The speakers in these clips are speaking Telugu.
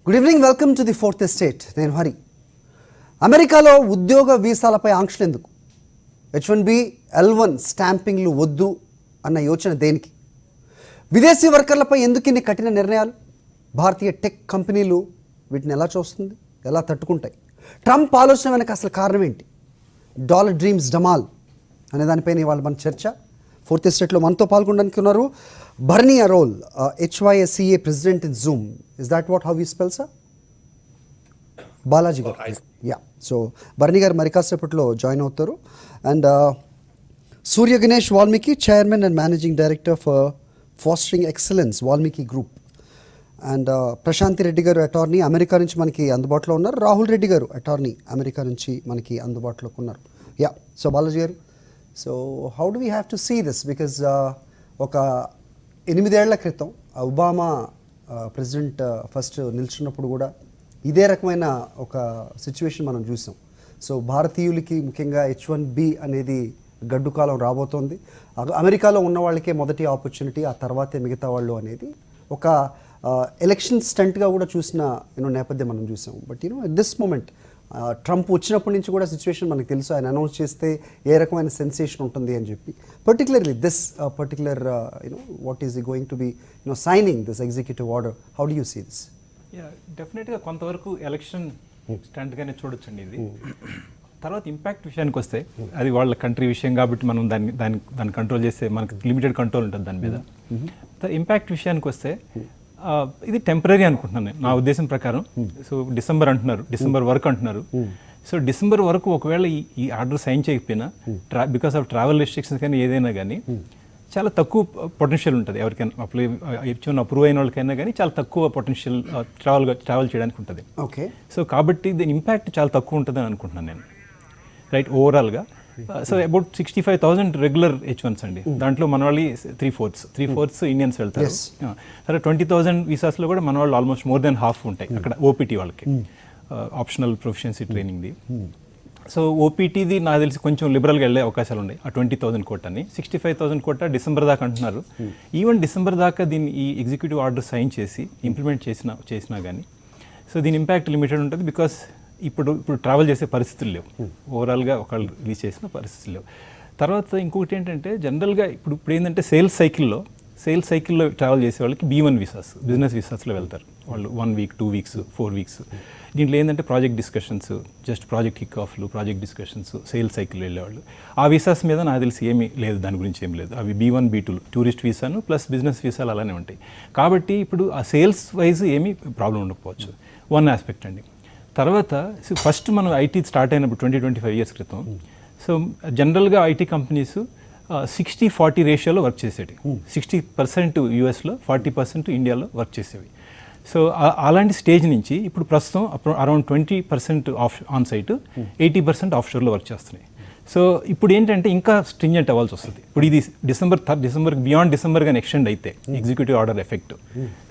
Good evening, welcome to the fourth estate. నేను హరి. అమెరికాలో ఉద్యోగ వీసాలపై ఆంక్షలు ఎందుకు? H1B, L1 స్టాంపింగ్లు వద్దు అన్న యోచన దేనికి? విదేశీ వర్కర్లపై ఎందుకు ఇన్ని కఠిన నిర్ణయాలు? భారతీయ టెక్ కంపెనీలు వీటిని ఎలా చూస్తుంది, ఎలా తట్టుకుంటాయి? ట్రంప్ ఆలోచన వెనక అసలు కారణం ఏంటి? డాలర్ డ్రీమ్స్ డమాల్ అనే దానిపైన ఇవాళ మన చర్చ. ఫోర్త్ ఎస్టేట్లో మనతో పాల్గొనడానికి ఉన్నారు బర్నీ అరోల్, HYSCA president in Zoom. Is that what how you spell sir? Balaji గారు. యా, సో బర్నీ గారు మరి కాసేపట్లో జాయిన్ అవుతారు. And Surya Ganesh Valmiki, chairman and managing director for fostering excellence Valmiki group. And Prashanthi Reddy గారు అటార్నీ, అమెరికా నుంచి మనకి అందుబాటులో ఉన్నారు. రాహుల్ రెడ్డి గారు అటార్నీ, అమెరికా నుంచి మనకి అందుబాటులోకి ఉన్నారు. యా, సో బాలాజీ గారు, so how do we have to see this? Because ఒక 8 ఏళ్ల క్రితం ఒబామా ప్రెసిడెంట్ ఫస్ట్ నిల్చున్నప్పుడు కూడా ఇదే రకమైన ఒక సిచ్యువేషన్ మనం చూసాం. సో భారతీయులకి ముఖ్యంగా H1B అనేది గడ్డు కాలం రాబోతోంది. అమెరికాలో ఉన్న వాళ్ళకే మొదటి ఆపర్చునిటీ, ఆ తర్వాతే మిగతా వాళ్ళు అనేది ఒక ఎలక్షన్ స్టంట్గా కూడా చూసిన నేపథ్యం మనం చూసాం. But at this moment Trump వచ్చినప్పటి నుంచి కూడా సిచ్యువేషన్ మనకు తెలుసు. ఆయన అనౌన్స్ చేస్తే ఏ రకమైన సెన్సేషన్ ఉంటుంది అని చెప్పి, particularly this particular what is going to be signing this executive order. How do you see this? డెఫినెట్గా కొంతవరకు ఎలక్షన్ స్టంట్గానే చూడొచ్చండి ఇది. తర్వాత ఇంపాక్ట్ విషయానికి వస్తే అది వాళ్ళ కంట్రీ విషయం కాబట్టి మనం దాన్ని కంట్రోల్ చేస్తే మనకు లిమిటెడ్ కంట్రోల్ ఉంటుంది దాని మీద. ఇంపాక్ట్ విషయానికి వస్తే ఇది టెంపరీ అనుకుంటున్నాను నేను, నా ఉద్దేశం ప్రకారం. సో డిసెంబర్ అంటున్నారు, డిసెంబర్ వరకు అంటున్నారు. సో డిసెంబర్ వరకు ఒకవేళ ఈ ఆర్డర్ సైన్ చేయకపోయినా బికాస్ ఆఫ్ ట్రావెల్ రెస్ట్రిక్షన్స్ కానీ ఏదైనా కానీ చాలా తక్కువ పొటెన్షియల్ ఉంటుంది. ఎవరికైనా H1 అప్రూవ్ అయిన వాళ్ళకైనా కానీ చాలా తక్కువ పొటెన్షియల్ ట్రావెల్ చేయడానికి ఉంటుంది. ఓకే, సో కాబట్టి దీని ఇంపాక్ట్ చాలా తక్కువ ఉంటుందని అనుకుంటున్నాను నేను, రైట్, ఓవరాల్గా. సో అబౌట్ 65,000 రెగ్యులర్ H1s అండి. దాంట్లో మన వాళ్ళు 3/4 ఇండియన్స్ వెళ్తారు. సరే 20,000 వీసాస్లో కూడా మన వాళ్ళు ఆల్మోస్ట్ మోర్ దెన్ హాఫ్ ఉంటాయి అక్కడ OPT వాళ్ళకి, ఆప్షనల్ ప్రొఫిషియన్సీ ట్రైనింగ్ది. సో OPTది నాకు తెలిసి కొంచెం లిబరల్గా వెళ్ళే అవకాశాలు ఉన్నాయి. ఆ 20,000 కోటాని 65,000 కోటా డిసెంబర్ దాకా అంటున్నారు. ఈవెన్ డిసెంబర్ దాకా దీన్ని ఈ ఎగ్జిక్యూటివ్ ఆర్డర్ సైన్ చేసి ఇంప్లిమెంట్ చేసినా కానీ సో దీని ఇంపాక్ట్ లిమిటెడ్ ఉంటుంది. బికాస్ ఇప్పుడు ట్రావెల్ చేసే పరిస్థితులు లేవు, ఓవరాల్గా ఒకళ్ళు రిలీజ్ చేసిన పరిస్థితులు లేవు. తర్వాత ఇంకొకటి ఏంటంటే జనరల్గా ఇప్పుడు ఏంటంటే సేల్స్ సైకిల్లో ట్రావెల్ చేసే వాళ్ళకి B1 వీసాస్, బిజినెస్ వీసాస్లో వెళ్తారు వాళ్ళు. 1 వీక్, 2 వీక్స్, 4 వీక్స్. దీంట్లో ఏంటంటే project discussions, just project kick ఆఫ్లు, ప్రాజెక్ట్ డిస్కషన్స్, సేల్స్ సైకిల్ వెళ్ళేవాళ్ళు. ఆ వీసాస్ మీద నాకు తెలిసి ఏమీ లేదు, దాని గురించి ఏం లేదు. అవి B1, B2 tourist వీసాను plus business వీసాలు అలానే ఉంటాయి. కాబట్టి ఇప్పుడు ఆ సేల్స్ వైజ్ ఏమీ ప్రాబ్లం ఉండకపోవచ్చు. వన్ ఆస్పెక్ట్ అండి. తర్వాత ఫస్ట్ మనం ఐటీ స్టార్ట్ అయినప్పుడు 20-25 ఇయర్స్ క్రితం, సో జనరల్గా ఐటీ కంపెనీస్ 60-40 రేషియోలో వర్క్ చేసేవి. 60% యూఎస్లో, 40% ఇండియాలో వర్క్ చేసేవి. సో అలాంటి స్టేజ్ నుంచి ఇప్పుడు ప్రస్తుతం అరౌండ్ 20% ఆన్ సైట్, 80% ఆఫ్ షోర్లో వర్క్ చేస్తున్నాయి. సో ఇప్పుడు ఏంటంటే ఇంకా స్ట్రింజెంట్ అవ్వాల్సి వస్తుంది. ఇప్పుడు ఇది డిసెంబర్ బియాండ్ డిసెంబర్ కానీ ఎక్స్టెండ్ అయితే executive order effect.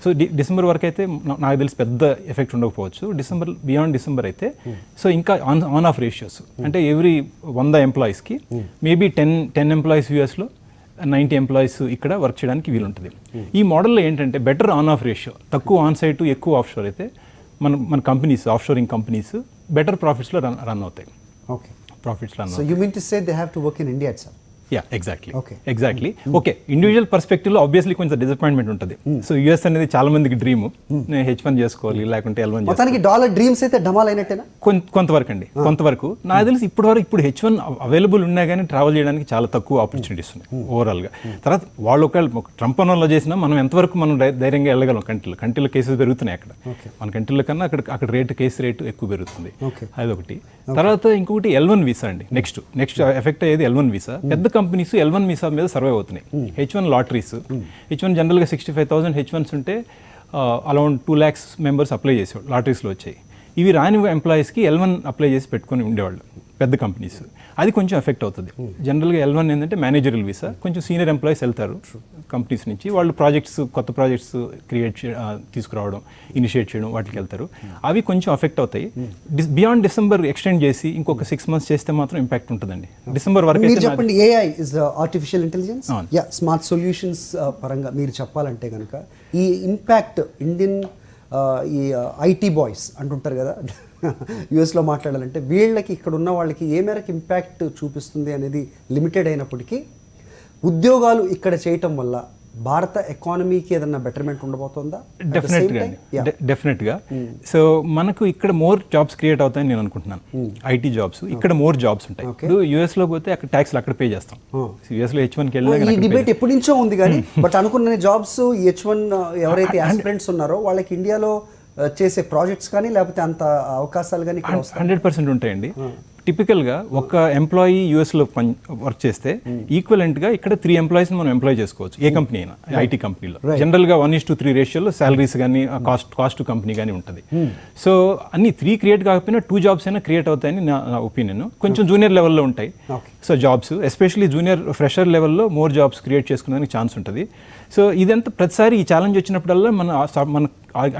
So December వరకు అయితే నాకు తెలిసి పెద్ద ఎఫెక్ట్ ఉండకపోవచ్చు. బియాండ్ డిసెంబర్ అయితే సో ఇంకా ఆన్ ఆఫ్ రేషియోస్ అంటే ఎవ్రీ 100 ఎంప్లాయీస్కి మేబీ 10 ఎంప్లాయీస్ యూఎస్లో, 90 ఎంప్లాయీస్ ఇక్కడ వర్క్ చేయడానికి వీలుంటుంది. ఈ మోడల్లో ఏంటంటే బెటర్ ఆన్ ఆఫ్ రేషియో, తక్కువ ఆన్ సైట్ ఎక్కువ ఆఫ్ షోర్ అయితే మన companies, off shoring companies better ప్రాఫిట్స్లో రన్ అవుతాయి. Okay, profits run. So you mean to say they have to work in India itself? Yeah, exactly. Okay. Individual perspective లో ఆబ్వియస్లీ కొంచెం డిసప్పాయింట్మెంట్ ఉంటుంది. సో యూఎస్ అనేది చాలా మందికి డ్రీమ్, నేను H1 చేసుకోవాలి లేకుంటే L1 చేసుకోవాలి. మొత్తానికి డాలర్ డ్రీమ్స్ అయితే డమాల్ అయినట్టేనా? కొంతవరకు అండి, కొంతవరకు. నాకు తెలిసి ఇప్పుడు H1 అవైలబుల్ ఉన్నా కానీ ట్రావెల్ చేయడానికి చాలా తక్కువ ఆపర్చునిటీస్ ఉన్నాయి ఓవరాల్గా. తర్వాత వాళ్ళు ఒకవేళ ట్రంప్ అన్నోలో చేసినా మనం ఎంతవరకు మనం ధైర్యంగా వెళ్ళగలం? కంట్రీలో కేసెస్ పెరుగుతున్నాయి అక్కడ, మన కంట్రీల కన్నా అక్కడ కేసు రేటు ఎక్కువ పెరుగుతుంది. అదొకటి. తర్వాత ఇంకొకటి L1 వీసా అండి. నెక్స్ట్ ఎఫెక్ట్ అయ్యేది L1 వీసా. పెద్ద కంపెనీస్ L1 వీసా మీద సర్వైవ్ అవుతున్నాయి. H1 లాటరీస్, H1 జనరల్గా 65,000 H1s ఉంటే అరౌండ్ 2 lakhs మెంబర్స్ అప్లై చేసేవాళ్ళు, లాటరీస్లో వచ్చాయి. ఇవి రాని ఎంప్లాయీస్కి L1 అప్లై చేసి పెట్టుకొని ఉండేవాళ్ళు పెద్ద కంపెనీస్. అది కొంచెం ఎఫెక్ట్ అవుతుంది. జనరల్గా L1 ఏంటంటే మేనేజరల్ వీసా, కొంచెం సీనియర్ ఎంప్లాయీస్ వెళ్తారు కంపెనీస్ నుంచి. వాళ్ళు కొత్త ప్రాజెక్ట్స్ తీసుకురావడం, ఇనిషియేట్ చేయడం, వాటికి వెళ్తారు. అవి కొంచెం ఎఫెక్ట్ అవుతాయి. బియాండ్ డిసెంబర్ ఎక్స్టెండ్ చేసి ఇంకొక 6 months చేస్తే మాత్రం ఇంపాక్ట్ ఉంటుందండి. డిసెంబర్ వరకు మీరు చెప్పండి. AI is artificial intelligence, smart solutions పరంగా మీరు చెప్పాలంటే కనుక ఈ ఇంపాక్ట్ ఇండియన్ ఈ ఐటీ బాయ్స్ అంటుంటారు కదా యుఎస్లో మాట్లాడాలంటే, వీళ్ళకి ఇక్కడ ఉన్న వాళ్ళకి ఏ మేరకు ఇంపాక్ట్ చూపిస్తుంది అనేది లిమిటెడ్ అయినప్పటికీ, ఉద్యోగాలు ఇక్కడ చేయటం వల్ల భారత ఎకానమీకి ఏదన్నా బెటర్మెంట్ ఉండబోతుందా? డెఫినెట్గా. సో మనకు ఇక్కడ మోర్ జాబ్స్ క్రియేట్ అవుతాయని నేను అనుకుంటున్నాను. ఐటీ జాబ్స్ ఇక్కడ మోర్ జాబ్స్ ఉంటాయి. ఇప్పుడు యూఎస్లో పోతే అక్కడ ట్యాక్స్లు అక్కడ పే చేస్తాం. యూఎస్లో H1కి వెళ్ళినా ఈ డిబేట్ ఎప్పటి నుంచో ఉంది కానీ బట్ అనుకున్న జాబ్స్ H1 ఎవరైతే ఆస్పిరెంట్స్ ఉన్నారో వాళ్ళకి ఇండియాలో చేసే ప్రాజెక్ట్స్ కానీ లేకపోతే అంత అవకాశాలు కానీ 100% ఉంటాయండి. టిపికల్గా ఒక ఎంప్లాయీ యూఎస్లో వర్క్ చేస్తే ఈక్వలెంట్గా ఇక్కడ 3 ఎంప్లాయీస్ని మనం ఎంప్లాయ్ చేసుకోవచ్చు, ఏ కంపెనీ అయినా. ఐటీ కంపెనీలో జనరల్గా 1:3 రేషియోలో శాలరీస్ కానీ కాస్ట్ టు కంపెనీ కానీ ఉంటుంది. సో అన్ని 3 క్రియేట్ కాకపోయినా 2 జాబ్స్ అయినా క్రియేట్ అవుతాయని నా ఒపీనియన్. కొంచెం జూనియర్ లెవెల్లో ఉంటాయి so jobs, especially junior fresher లెవెల్లో మోర్ జాబ్స్ క్రియేట్ చేసుకునేందుకు ఛాన్స్ ఉంటుంది. సో ఇదంతా ప్రతిసారి ఈ ఛాలెంజ్ వచ్చినప్పుడల్లా మన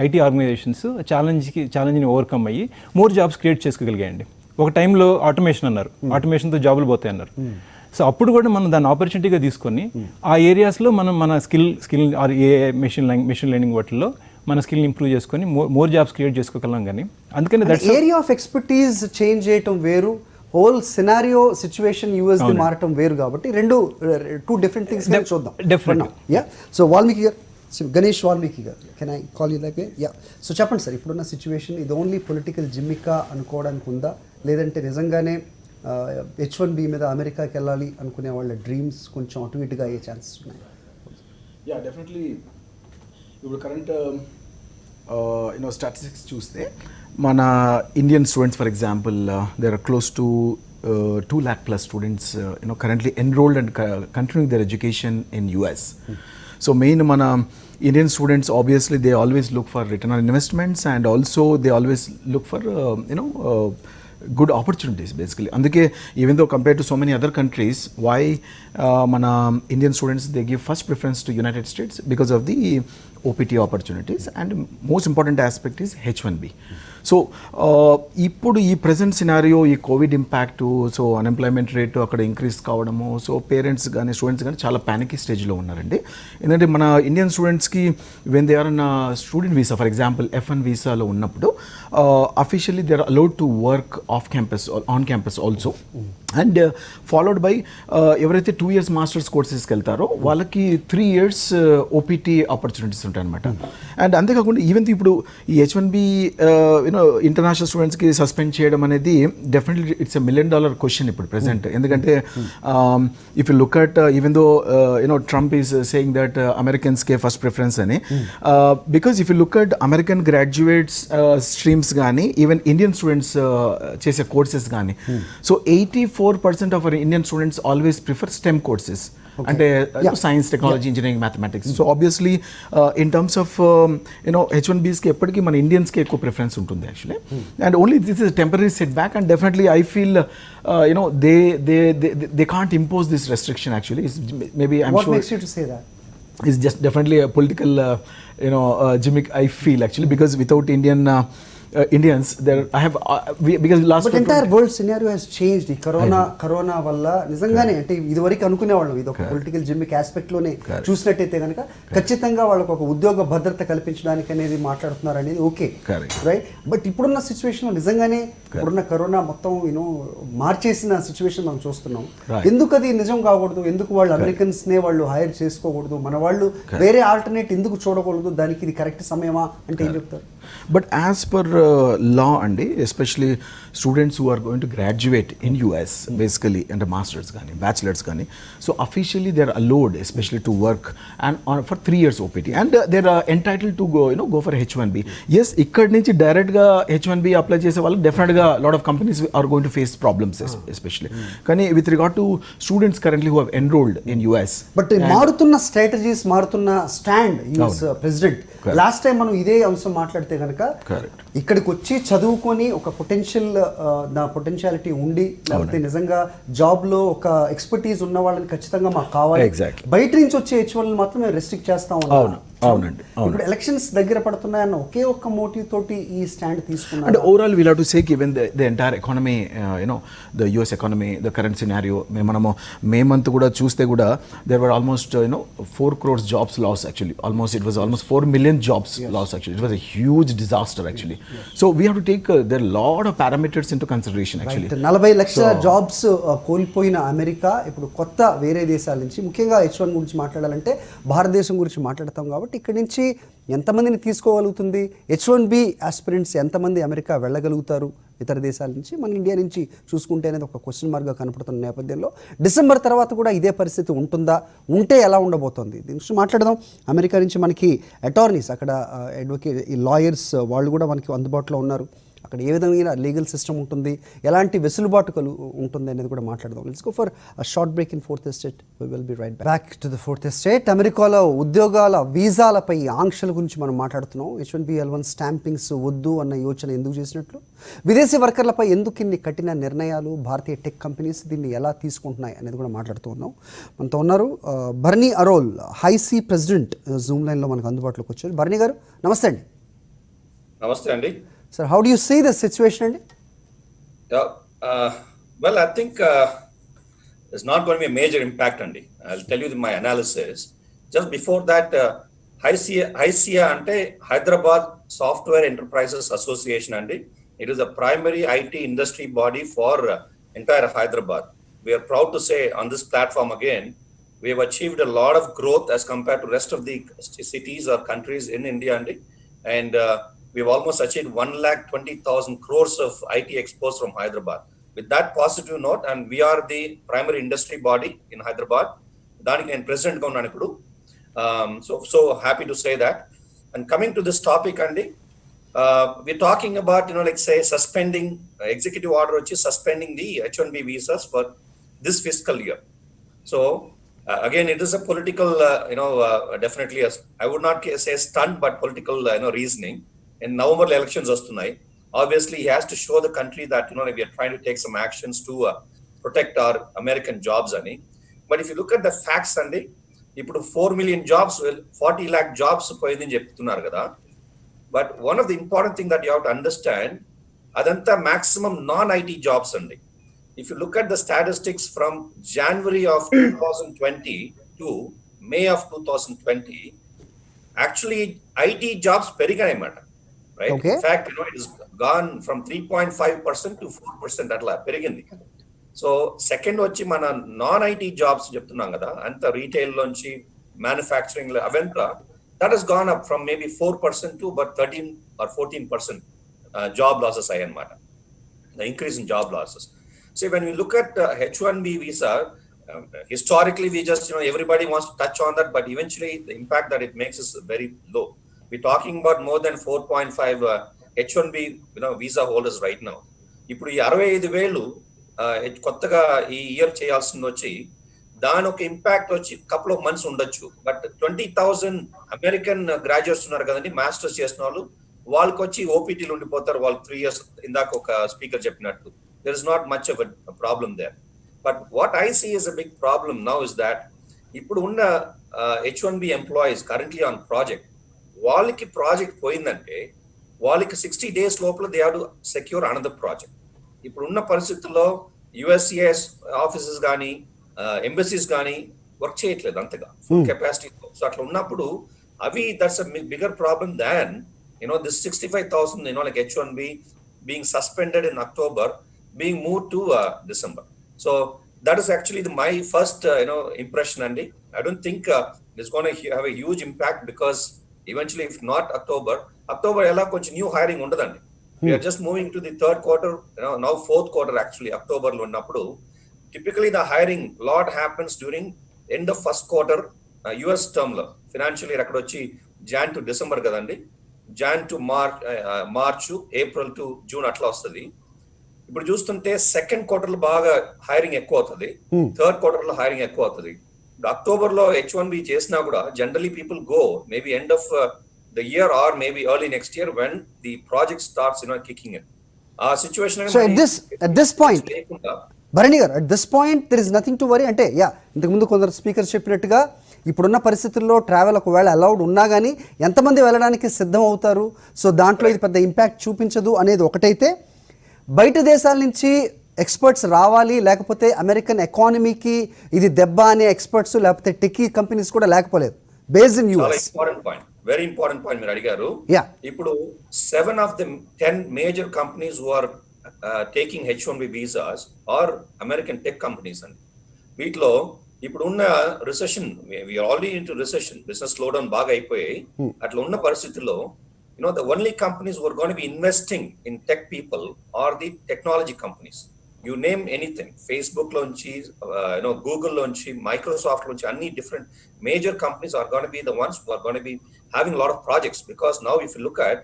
ఐటీ ఆర్గనైజేషన్స్ ఛాలెంజ్ని ఓవర్కమ్ అయ్యి మోర్ జాబ్స్ క్రియేట్ చేసుకోగలిగాయండి. ఒక టైంలో ఆటోమేషన్ అన్నారు, ఆటోమేషన్తో జాబులు పోతాయి అన్నారు. సో అప్పుడు కూడా మనం దాన్ని ఆపర్చునిటీగా తీసుకొని ఆ ఏరియాస్లో మనం మన skill or a machine learning వాటిల్లో మన స్కిల్ని ఇంప్రూవ్ చేసుకొని మోర్ జాబ్స్ క్రియేట్ చేసుకోగలం. కానీ అందుకని ఏరియా ఆఫ్ ఎక్స్పర్టీస్ చేంజ్ చేయటం వేరు, హోల్ సినారియో సిచ్యువేషన్ యూఎస్ మారటం వేరు. కాబట్టి 2 డిఫరెంట్ థింగ్స్ చూద్దాం. డెఫినెట్గా. సో వాల్మీకి గారు, గణేష్ వాల్మీకి గారు, can I call you like? So చెప్పండి సార్, ఇప్పుడున్న సిచ్యువేషన్ ఇది ఓన్లీ పొలిటికల్ జిమ్మికా అనుకోవడానికి ఉందా, లేదంటే నిజంగానే H1B మీద అమెరికాకి వెళ్ళాలి అనుకునే వాళ్ళ డ్రీమ్స్ కొంచెం అటు ఇటుగా అయ్యే ఛాన్సెస్ ఉన్నాయి? Yeah, definitely. ఇప్పుడు కరెంట్ స్టాటిస్టిక్స్ చూస్తే మన Indian students for example there are close to 2 lakh plus students currently enrolled and continuing their education in US. So main mana Indian students, obviously they always look for return on investments, and also they always look for good opportunities basically. Anduke even though compared to so many other countries, why mana Indian students they give first preference to United States because of the OPT opportunities, and most important aspect is H1B. So ఇప్పుడు ఈ ప్రజెంట్ సినారియో, ఈ Covid impact, so unemployment rate అక్కడ ఇంక్రీజ్ కావడము, సో పేరెంట్స్ కానీ స్టూడెంట్స్ కానీ చాలా ప్యానికీ స్టేజ్లో ఉన్నారండి. ఎందుకంటే మన ఇండియన్ స్టూడెంట్స్కి when they are on student visa, for example F1 వీసాలో ఉన్నప్పుడు officially they are allowed to work on campus also, and followed by ఎవరైతే 2 years మాస్టర్స్ కోర్సెస్కి వెళ్తారో వాళ్ళకి 3 years OPT ఆపర్చునిటీస్ ఉంటాయి అనమాట. అండ్ అంతేకాకుండా ఈవెన్ ఇప్పుడు ఈ H1B ఇంటర్నేషనల్ స్టూడెంట్స్కి సస్పెండ్ చేయడం అనేది డెఫినెట్లీ ఇట్స్ $1 million క్వశ్చన్ ఇప్పుడు ప్రెసెంట్. ఎందుకంటే if you look at even though Trump is saying that అమెరికన్స్కే ఫస్ట్ ప్రిఫరెన్స్ అని, because if you look at American graduates streams కానీ ఈవెన్ ఇండియన్ స్టూడెంట్స్ చేసే కోర్సెస్ కానీ, so 84% of our Indian students always prefer STEM courses. అంటే science, technology, engineering, mathematics. So obviously in terms of H1Bస్కి ఎప్పటికీ మన ఇండియన్స్కి ఎక్కువ ప్రిఫరెన్స్ ఉంటుంది actually. And only this is temporary set back, and definitely I feel they can't impose this restriction actually. Maybe I'm What sure. What makes you to say that? It's just definitely a political gimmick I feel actually, because without Indians there I have because last but entire world scenario has changed. ఈ కరోనా వల్ల నిజంగానే అంటే ఇదివరకు అనుకునేవాళ్ళం ఇది ఒక పొలిటికల్ జిమ్మిక్ ఆస్పెక్ట్ లోనే చూసినట్టయితే కనుక ఖచ్చితంగా వాళ్ళకు ఒక ఉద్యోగ భద్రత కల్పించడానికి అనేది మాట్లాడుతున్నారు అనేది ఓకే, రైట్. బట్ ఇప్పుడున్న సిచ్యువేషన్ లో నిజంగానే ఇప్పుడున్న కరోనా మొత్తం మార్చేసిన సిచ్యువేషన్ మనం చూస్తున్నాం. ఎందుకు అది నిజం కాకూడదు? ఎందుకు వాళ్ళు అమెరికన్స్ నే వాళ్ళు హైర్ చేసుకోకూడదు? మన వాళ్ళు వేరే ఆల్టర్నేట్ ఎందుకు చూడకూడదు? దానికి ఇది కరెక్ట్ సమయమా అంటే ఏం చెప్తారు? But as per law, Andy, especially students who are going to graduate in US, basically, and a master's gani, bachelor's gani, so officially they are allowed, especially to work and for 3 years OPT, and they are entitled to go for H1B. Yes, ikkad nunchi direct ga H1B apply chese vallu definitely ga lot of companies are going to face problems, especially. Kani with regard to students currently who have enrolled in US, but మారుతున్న స్ట్రాటజీస్, మారుతున్న stand US president. Last time మనం ఇదే అంశం మాట్లాడితే కనుక ఇక్కడికి వచ్చి చదువుకొని ఒక నా పొటెన్షియాలిటీ ఉండి లేకపోతే నిజంగా జాబ్ లో ఒక ఎక్స్పర్టీస్ ఉన్న వాళ్ళని ఖచ్చితంగా మాకు కావాలి, బయట నుంచి వచ్చే H1 మాత్రం రెస్ట్రిక్ట్ చేస్తా ఉన్నాం. అవునండి, అవును. ఇప్పుడు ఎలక్షన్స్ దగ్గర పడుతున్నాయన్న ఒకే ఒక్క మోటివ్ తోటి ఈ స్టాండ్ And తీసుకున్నారు. overall, we'll have to say, given the entire economy, the US economy, the current scenario, మనము మే మంత్ కూడా చూస్తే కూడా there were almost 4 crores jobs lost actually. It was almost 4 million jobs lost actually. It was a huge disaster actually. So we have to take there are a lot of parameters into consideration actually. 40 లక్షల జాబ్స్ కోల్పోయిన అమెరికా ఇప్పుడు కొత్త వేరే దేశాల నుంచి, ముఖ్యంగా H1 గురించి మాట్లాడాలంటే భారతదేశం గురించి మాట్లాడతాం కాబట్టి ఇక్కడి నుంచి ఎంతమందిని తీసుకోగలుగుతుంది, H1B ఆస్పిరెంట్స్ ఎంతమంది అమెరికా వెళ్ళగలుగుతారు ఇతర దేశాల నుంచి, మన ఇండియా నుంచి చూసుకుంటే అనేది ఒక క్వశ్చన్ మార్క్గా కనపడుతున్న నేపథ్యంలో డిసెంబర్ తర్వాత కూడా ఇదే పరిస్థితి ఉంటుందా, ఉంటే ఎలా ఉండబోతోంది దీని గురించి మాట్లాడదాం. అమెరికా నుంచి మనకి అటార్నీస్, అక్కడ అడ్వకేట్, ఈ లాయర్స్ వాళ్ళు కూడా మనకి అందుబాటులో ఉన్నారు. అక్కడ ఏ విధమైన లీగల్ సిస్టమ్ ఉంటుంది, ఎలాంటి వెసులుబాటు ఉంటుంది అనేది కూడా మాట్లాడదాం. Let's go for a short break in fourth estate. We will be right back to the fourth estate. అమెరికాలో ఉద్యోగాల వీసాలపై ఆంక్షల గురించి మనం మాట్లాడుతున్నాం. H1B స్టాంపింగ్స్ వద్దు అన్న యోచన ఎందుకు చేసినట్లు, విదేశీ వర్కర్లపై ఎందుకు ఇన్ని కఠిన నిర్ణయాలు, భారతీయ టెక్ కంపెనీస్ దీన్ని ఎలా తీసుకుంటున్నాయి అనేది కూడా మాట్లాడుతూ ఉన్నాం. మనతో ఉన్నారు బర్నీ అరోల్, హైసీ ప్రెసిడెంట్, జూమ్ లైన్లో మనకు అందుబాటులోకి వచ్చారు. బర్నీ గారు నమస్తే అండి. నమస్తే అండి. Sir, how do you see the situation, Andy? Well, I think there's not going to be a major impact, Andy. I'll tell you my analysis. Just before that, HICIA ante Hyderabad Software Enterprises Association, Andy. It is a primary IT industry body for entire Hyderabad. We are proud to say on this platform again, we have achieved a lot of growth as compared to rest of the cities or countries in India, Andy. And we've almost achieved 1,20,000 crores of IT exports from Hyderabad. With that positive note, and we are the primary industry body in Hyderabad. Daniki నేను president గా ఉన్నాను ఇప్పుడు. So happy to say that. And coming to this topic, Andy, we're talking about like say suspending executive order which is suspending the H1B visas for this fiscal year. So again, it is a political definitely I would not say stunt, but political reasoning. In November elections వస్తున్నాయి. Obviously he has to show the country that we are trying to take some actions to protect our American jobs ani. But if you look at the facts అండి, ఇప్పుడు 4 million jobs, 40 lakh jobs పోయిందని చెప్తున్నారు కదా. But one of the important thing that you have to understand, అదంతా maximum non-IT jobs అండి. If you look at the statistics from January of 2020 to May of 2020, actually IT jobs పెరిగాయి అన్నమాట. Right? Okay. In fact, it has gone from 3.5% to 4% అట్లా పెరిగింది. సో సెకండ్ వచ్చి మన నాన్ ఐటీ జాబ్స్ చెప్తున్నాం కదా, అంత రీటైల్ నుంచి మ్యానుఫ్యాక్చరింగ్ అవంతా that has gone up from maybe 4% to but 13 or 14% job losses అయ్యాయి అన్నమాట. The increase in job losses. So when you look at H1B visa, historically we just everybody wants to touch on that, but eventually the impact that it makes is very low. We're talking about more than 4.5 H1B visa holders right now. ఇప్పుడు ఈ 65,000 కొత్తగా ఈ ఇయర్ చేయాల్సింది వచ్చి దాని ఒక ఇంపాక్ట్ వచ్చి కపుల్ ఆఫ్ మంత్స్ ఉండొచ్చు. బట్ 20,000 అమెరికన్ గ్రాడ్యుయేట్స్ ఉన్నారు కదండి, మాస్టర్స్ చేసిన వాళ్ళకి వచ్చి ఓపీటీలు ఉండిపోతారు. వాళ్ళకి 3 years, ఇందాక ఒక స్పీకర్ చెప్పినట్టు, there is not much of a problem there. But what I see as a big problem now is that ఇప్పుడు ఉన్న H1B employees currently on project, వాళ్ళకి ప్రాజెక్ట్ పోయిందంటే వాళ్ళకి 60 days లోపల they have to secure another project. ఇప్పుడు ఉన్న పరిస్థితుల్లో యుఎస్సిఎస్ ఆఫీసెస్ కానీ ఎంబసీస్ కానీ వర్క్ చేయట్లేదు అంతగా ఫుల్ కెపాసిటీ. సో అట్లా ఉన్నప్పుడు అవి that's a bigger problem than this 65,000 like H1B being suspended in October being moved to December. So that is actually my first impression, Andy. I don't think it's going to have a huge impact because eventually if not October ఎలా కొంచెం న్యూ హైరింగ్ ఉండదండి. We are just moving to the third quarter, now fourth quarter actually, October లో ఉన్నప్పుడు typically the hiring lot happens during end of first quarter US term లో ఫినాన్షియల్ ఇయర్ అక్కడ వచ్చి Jan to December కదండి, Jan to March, April to June అట్లా వస్తుంది. ఇప్పుడు చూస్తుంటే సెకండ్ క్వార్టర్ లో బాగా హైరింగ్ ఎక్కువ అవుతుంది, థర్డ్ క్వార్టర్ లో హైరింగ్ ఎక్కువ అవుతుంది. అక్టోబర్ లో H1B చేసినా కూడా generally people go maybe end of the year or maybe early next year when the project starts kicking in. Situation. So at this point, Bharani garu, at this point there is nothing to worry. Ante ఇంతకు ముందు కొందరు స్పీకర్స్ చెప్పినట్టుగా ఇప్పుడున్న పరిస్థితుల్లో ట్రావెల్ ఒకవేళ అలౌడ్ ఉన్నా కానీ ఎంతమంది వెళ్ళడానికి సిద్ధం అవుతారు, సో దాంట్లో ఇది పెద్ద ఇంపాక్ట్ చూపించదు అనేది ఒకటైతే, బయట దేశాల నుంచి ఎక్స్పర్ట్స్ రావాలి లేకపోతే అమెరికన్ ఎకానమీకి ఇది దెబ్బ అనే ఎక్స్పర్ట్స్ లేకపోతే టెక్కీ కంపెనీస్ కూడా లేకపోలేదు based in US. Very important point మీరు అడిగారు. ఇప్పుడు 7 of the 10 major companies who are taking H1B visas are American tech companies అండి. వీటిలో ఇప్పుడు ఉన్న recession, we already into recession, business slow down బాగా అయిపోయాయి. అట్లా ఉన్న పరిస్థితుల్లో the only companies who are going to be investing in tech people are the technology companies. You name anything, Facebook lonchi, Google lonchi, Microsoft lonchi, any different major companies are going to be the ones who are going to be having a lot of projects, because now if you look at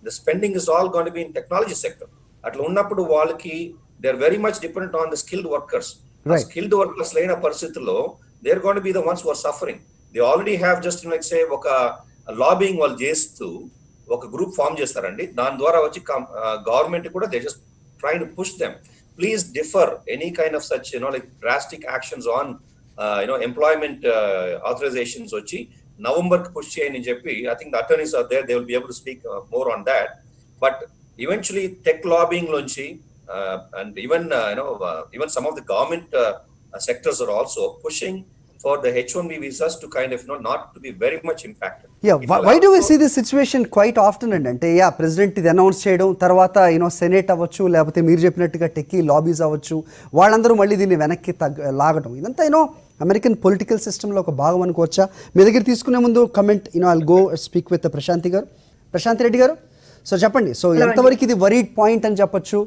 the spending is all going to be in technology sector. Atla unnappudu వాళ్ళకి they are very much dependent on the skilled workers. Right. Skilled workers leina పరిస్థితుల్లో they are going to be the ones who are suffering. They already have just like say ఒక లాబింగ్ వాళ్ళు చేస్తూ ఒక గ్రూప్ ఫామ్ చేస్తారండి. దాని ద్వారా వచ్చి గవర్నమెంట్ కూడా they just try to push them, please defer any kind of such like drastic actions on employment authorisations వచ్చి నవంబర్ కి పుష్ చేయని చెప్పి, I think the attorneys are there, they will be able to speak more on that. But eventually tech lobbying లోంచి and even some of the government sectors are also pushing for the H1B visas to kind of not to be very much impacted. Yeah, why do we see this situation quite often అంటే ప్రెసిడెంట్ ఇది అనౌన్స్ చేయడం, తర్వాత సెనేట్ అవ్వచ్చు లేకపోతే మీరు చెప్పినట్టుగా టెక్కీ లాబీస్ అవ్వచ్చు, వాళ్ళందరూ మళ్ళీ దీన్ని వెనక్కి లాగడం, ఇదంతా అమెరికన్ పొలిటికల్ సిస్టంలో ఒక భాగం అనుకోవచ్చా? మీ దగ్గర తీసుకునే ముందు comment I'll go speak with Prashanthi Reddy గారు. సో చెప్పండి, సో ఎంతవరకు ఇది వరీడ్ పాయింట్ అని చెప్పొచ్చు?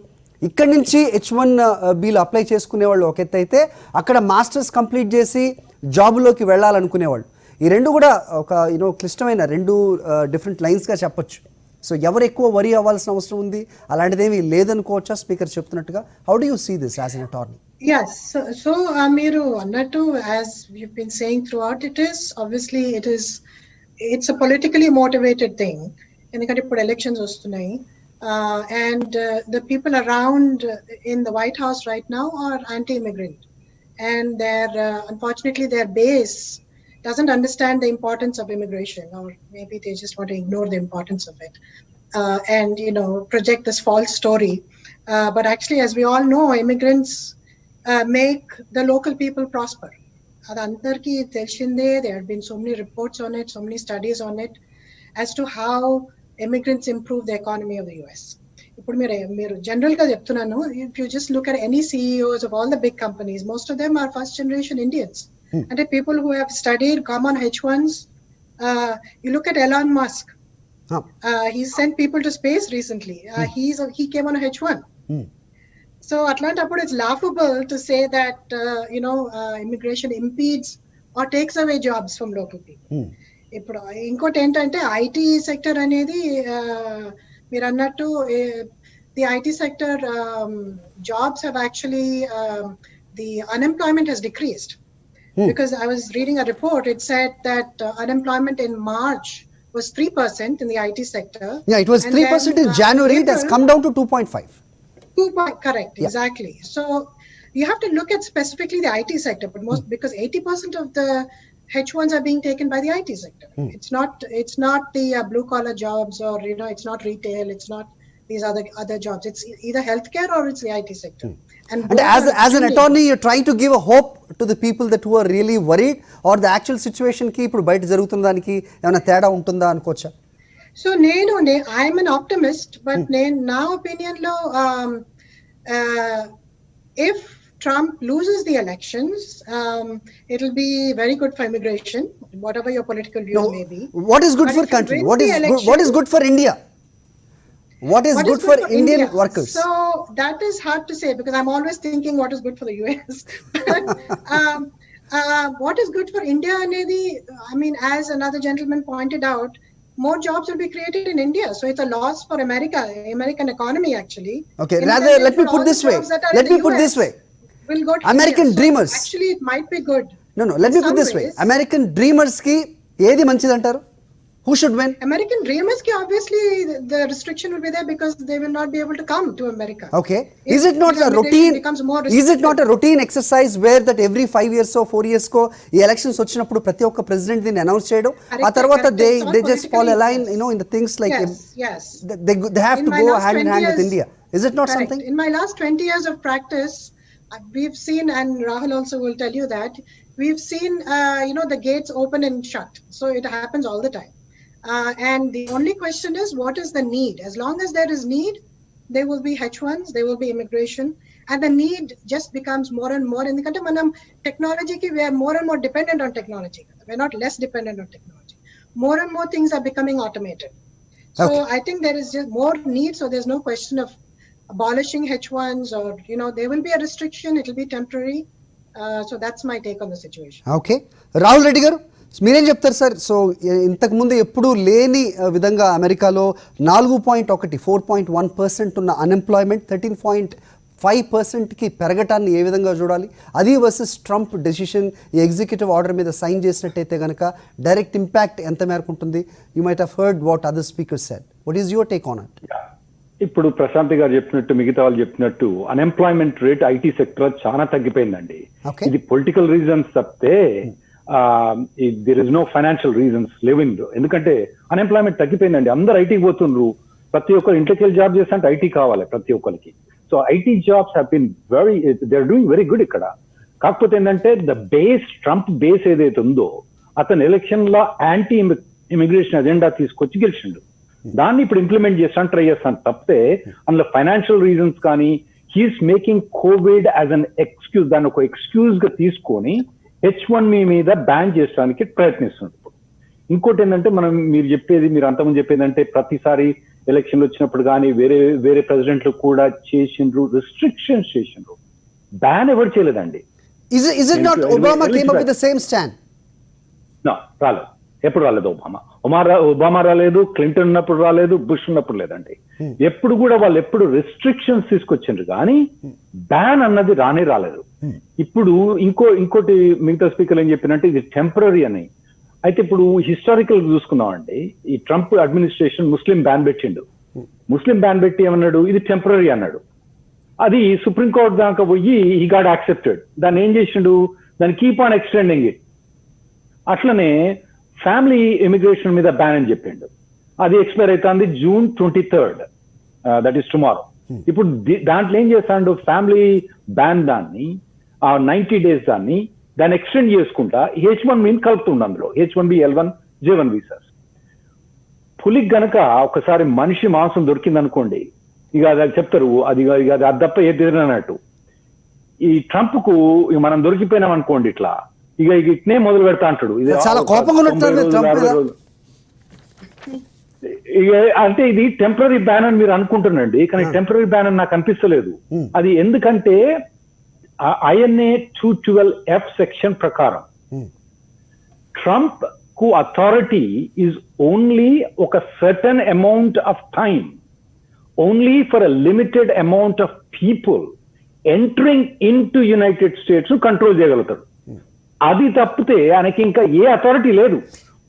ఇక్కడ నుంచి H1Bలు అప్లై చేసుకునే వాళ్ళు ఒక ఎత్తు అయితే, అక్కడ మాస్టర్స్ కంప్లీట్ చేసి జాబులోకి వెళ్ళాలనుకునేవాళ్ళు, ఈ రెండు కూడా ఒక క్లిష్టమైన రెండు డిఫరెంట్ లైన్స్గా చెప్పొచ్చు. సో ఎవరు ఎక్కువ వరీ అవ్వాల్సిన అవసరం ఉంది, అలాంటిదేమీ లేదనుకోవచ్చా స్పీకర్ చెప్తున్నట్టుగా? How do you see this as an attorney? Yes, so మీరు అన్నట్టు, as we've been saying throughout, it's a politically motivated thing. ఎందుకంటే ఇప్పుడు ఎలక్షన్స్ వస్తున్నాయి, and the people around in the White House right now are anti-immigrant, and unfortunately their base doesn't understand the importance of immigration, or maybe they just want to ignore the importance of it, and project this false story. But actually, as we all know, immigrants make the local people prosper. Adantarki telshinde, there have been so many reports on it, so many studies on it, as to how immigrants improve the economy of the US. ఇప్పుడు మీరు జనరల్ గా చెప్తున్నాను, if you just look at any CEOs of all the big companies, most of them are first generation Indians. అంటే people who have studied, come on H1s. You look at Elon Musk. He sent people to space recently. He came on a H1. So అట్లాంటప్పుడు it's laughable to say that immigration impedes or takes away jobs from local people. ఇప్పుడు ఇంకోటి ఏంటంటే, ఐటీ సెక్టర్ అనేది మీరు అన్నట్టు, the IT sector jobs have actually the unemployment has decreased, because I was reading a report. It said that unemployment in March was 3% in the IT sector. Yeah, it was 3% in January. It has come down to 2.5. Correct. Yeah. Exactly. So you have to look at specifically the IT sector, but because 80% of the H1s are being taken by the IT sector. It's not the blue collar jobs, or it's not retail, it's not these other jobs. It's either healthcare or it's the IT sector. And as an attorney, you're trying to give a hope to the people that who are really worried, or the actual situation ki ఇప్పుడు బయట జరుగుతున్న దానికి ఏమైనా తేడా ఉంటుందా అనుకోవచ్చా? So I'm an optimist, but నా opinion లో if Trump loses the elections, it'll be very good for immigration, whatever your political views may be. What is good for country? What is good for India? What is good for Indian workers? So that is hard to say, because I'm always thinking what is good for the US. But what is good for India anedi, I mean, as another gentleman pointed out, more jobs will be created in India. So it's a loss for American economy actually. Okay, rather let me put this way. Will go to American India. dreamers. So actually, it might be good. No, let me put this way. American dreamers ki ఏది మంచిది అంటారు? Who should win? American dreamers, obviously the restriction will be there because they will not be able to come to America. Okay. If Is it not a immigration routine? becomes more Is it not a routine exercise where that every 5 years or 4 years ko ఈ ఎలక్షన్స్ వచ్చినప్పుడు ప్రతి ఒక్క ప్రెసిడెంట్ దీన్ని అనౌన్స్ చేయడం ఆ తర్వాత Correct. they It's all they just fall politically, align, yes. you know, in the things like Yes. they have In to my go last hand in 20 hand with years- India. Is it not Correct. something? In my last 20 years of practice, we've seen, and Rahul also will tell you that, we've seen, the gates open and shut. So it happens all the time. And the only question is, what is the need? As long as there is need, there will be H1s, there will be immigration, and the need just becomes more and more. In the country, technology, we are more and more dependent on technology. We're not less dependent on technology. More and more things are becoming automated. So I think there is just more need. So there's no question of abolishing H1s, or there will be a restriction. It will be temporary. So that's my take on the situation. Okay Rahul Reddy గారు మీరేం చెప్తారు సార్? సో ఇంతకుముందు ఎప్పుడూ లేని విధంగా అమెరికాలో 4.1% ఉన్న అన్ఎంప్లాయ్మెంట్ 13.5%కి పెరగటాన్ని ఏ విధంగా చూడాలి? అది వర్సెస్ ట్రంప్ డెసిషన్, ఈ ఎగ్జిక్యూటివ్ ఆర్డర్ మీద సైన్ చేసినట్టయితే కనుక డైరెక్ట్ ఇంపాక్ట్ ఎంత మేరకు ఉంటుంది? You might have heard what other speakers said. What is your take on it? ఇప్పుడు ప్రశాంత్ గారు చెప్పినట్టు, మిగతా వాళ్ళు చెప్పినట్టు అన్ఎంప్లాయ్మెంట్ రేట్ ఐటీ సెక్టర్ చాలా తగ్గిపోయిందండి. ఇది పొలిటికల్ రీజన్స్ తప్పితే there is no financial reasons living. ఎందుకంటే అన్ఎంప్లాయ్మెంట్ తగ్గిపోయిందండి. అందరు ఐటీకి పోతుండ్రు. ప్రతి ఒక్కరు ఇంటికి వెళ్ళి జాబ్ చేస్తే అంటే ఐటీ కావాలి ప్రతి ఒక్కరికి. So IT jobs have been they are doing very good ఇక్కడ. కాకపోతే ఏంటంటే ద బేస్, ట్రంప్ బేస్ ఏదైతే ఉందో, అతను ఎలక్షన్ లో యాంటీ ఇమిగ్రేషన్ అజెండా తీసుకొచ్చి గెలిచిండు. దాన్ని ఇప్పుడు ఇంప్లిమెంట్ చేస్తాను, ట్రై చేస్తాను తప్పితే అందులో ఫైనాన్షియల్ రీజన్స్ కానీ, he's making Covid as an excuse, దాన్ని ఒక ఎక్స్క్యూజ్ గా తీసుకొని H1B మీద బ్యాన్ చేయడానికి ప్రయత్నిస్తున్నారు. ఇంకోటి ఏంటంటే మీరు అంతకుముందు చెప్పేది అంటే ప్రతిసారి ఎలక్షన్లు వచ్చినప్పుడు కానీ వేరే ప్రెసిడెంట్లు కూడా చేసిండ్రు, రిస్ట్రిక్షన్స్ చేసిండ్రు. బ్యాన్ ఎవరు చేయలేదండి. Is it not Obama came up with the same stand? రాలేదు. ఎప్పుడు రాలేదు ఒబామా రాలేదు, క్లింటన్ ఉన్నప్పుడు రాలేదు, బుష్ ఉన్నప్పుడు లేదండి. ఎప్పుడు కూడా వాళ్ళు ఎప్పుడు రిస్ట్రిక్షన్స్ తీసుకొచ్చిండ్రు కానీ బ్యాన్ అన్నది రాలేదు. ఇప్పుడు ఇంకోటి మిగతా స్పీకర్ ఏం చెప్పినట్టు ఇది టెంపరీ అని. అయితే ఇప్పుడు హిస్టారికల్ చూసుకుందామండి, ఈ ట్రంప్ అడ్మినిస్ట్రేషన్ ముస్లిం బ్యాన్ పెట్టిండు. ముస్లిం బ్యాన్ పెట్టి ఏమన్నాడు, ఇది టెంపరీ అన్నాడు. అది సుప్రీంకోర్టు దాకా పోయి హీ గాట్ యాక్సెప్టెడ్. దాన్ని ఏం చేసిండు, దాన్ని కీప్ ఆన్ ఎక్స్టెండింగ్ ఇట్. అట్లనే ఫ్యామిలీ ఇమిగ్రేషన్ మీద బ్యాన్ అని చెప్పిండు. అది ఎక్స్పైర్ అవుతుంది June 23rd, that is tomorrow. ఇప్పుడు దాంట్లో ఏం చేస్తాడు, ఫ్యామిలీ బ్యాన్ దాన్ని 90 days దాన్ని ఎక్స్టెండ్ చేసుకుంటా H1B కలుపుతుండ. అందులో H1B, L1, J1 వీసాస్. పులికి గనక ఒకసారి మనిషి మాంసం దొరికింది అనుకోండి, ఇక అది చెప్తారు అది తప్ప ఏది తిరిగినట్టు. ఈ ట్రంప్ కు మనం దొరికిపోయినాం అనుకోండి, ఇట్లా ఇట్నే మొదలు పెడతా అంటాడు. చాలా కోపంగా అంటే ఇది టెంపరీ బ్యాన్ అని మీరు అనుకుంటున్నాండి, కానీ టెంపరీ బ్యాన్ అని నాకు అనిపిస్తలేదు. అది ఎందుకంటే INA 212F సెక్షన్ ప్రకారం ట్రంప్ కు అథారిటీ ఈజ్ ఓన్లీ ఒక certain amount of time, only for a limited amount of people entering in to United states control చేయగలుగుతారు. అది తప్పితే ఆయనకి ఇంకా ఏ అథారిటీ లేదు.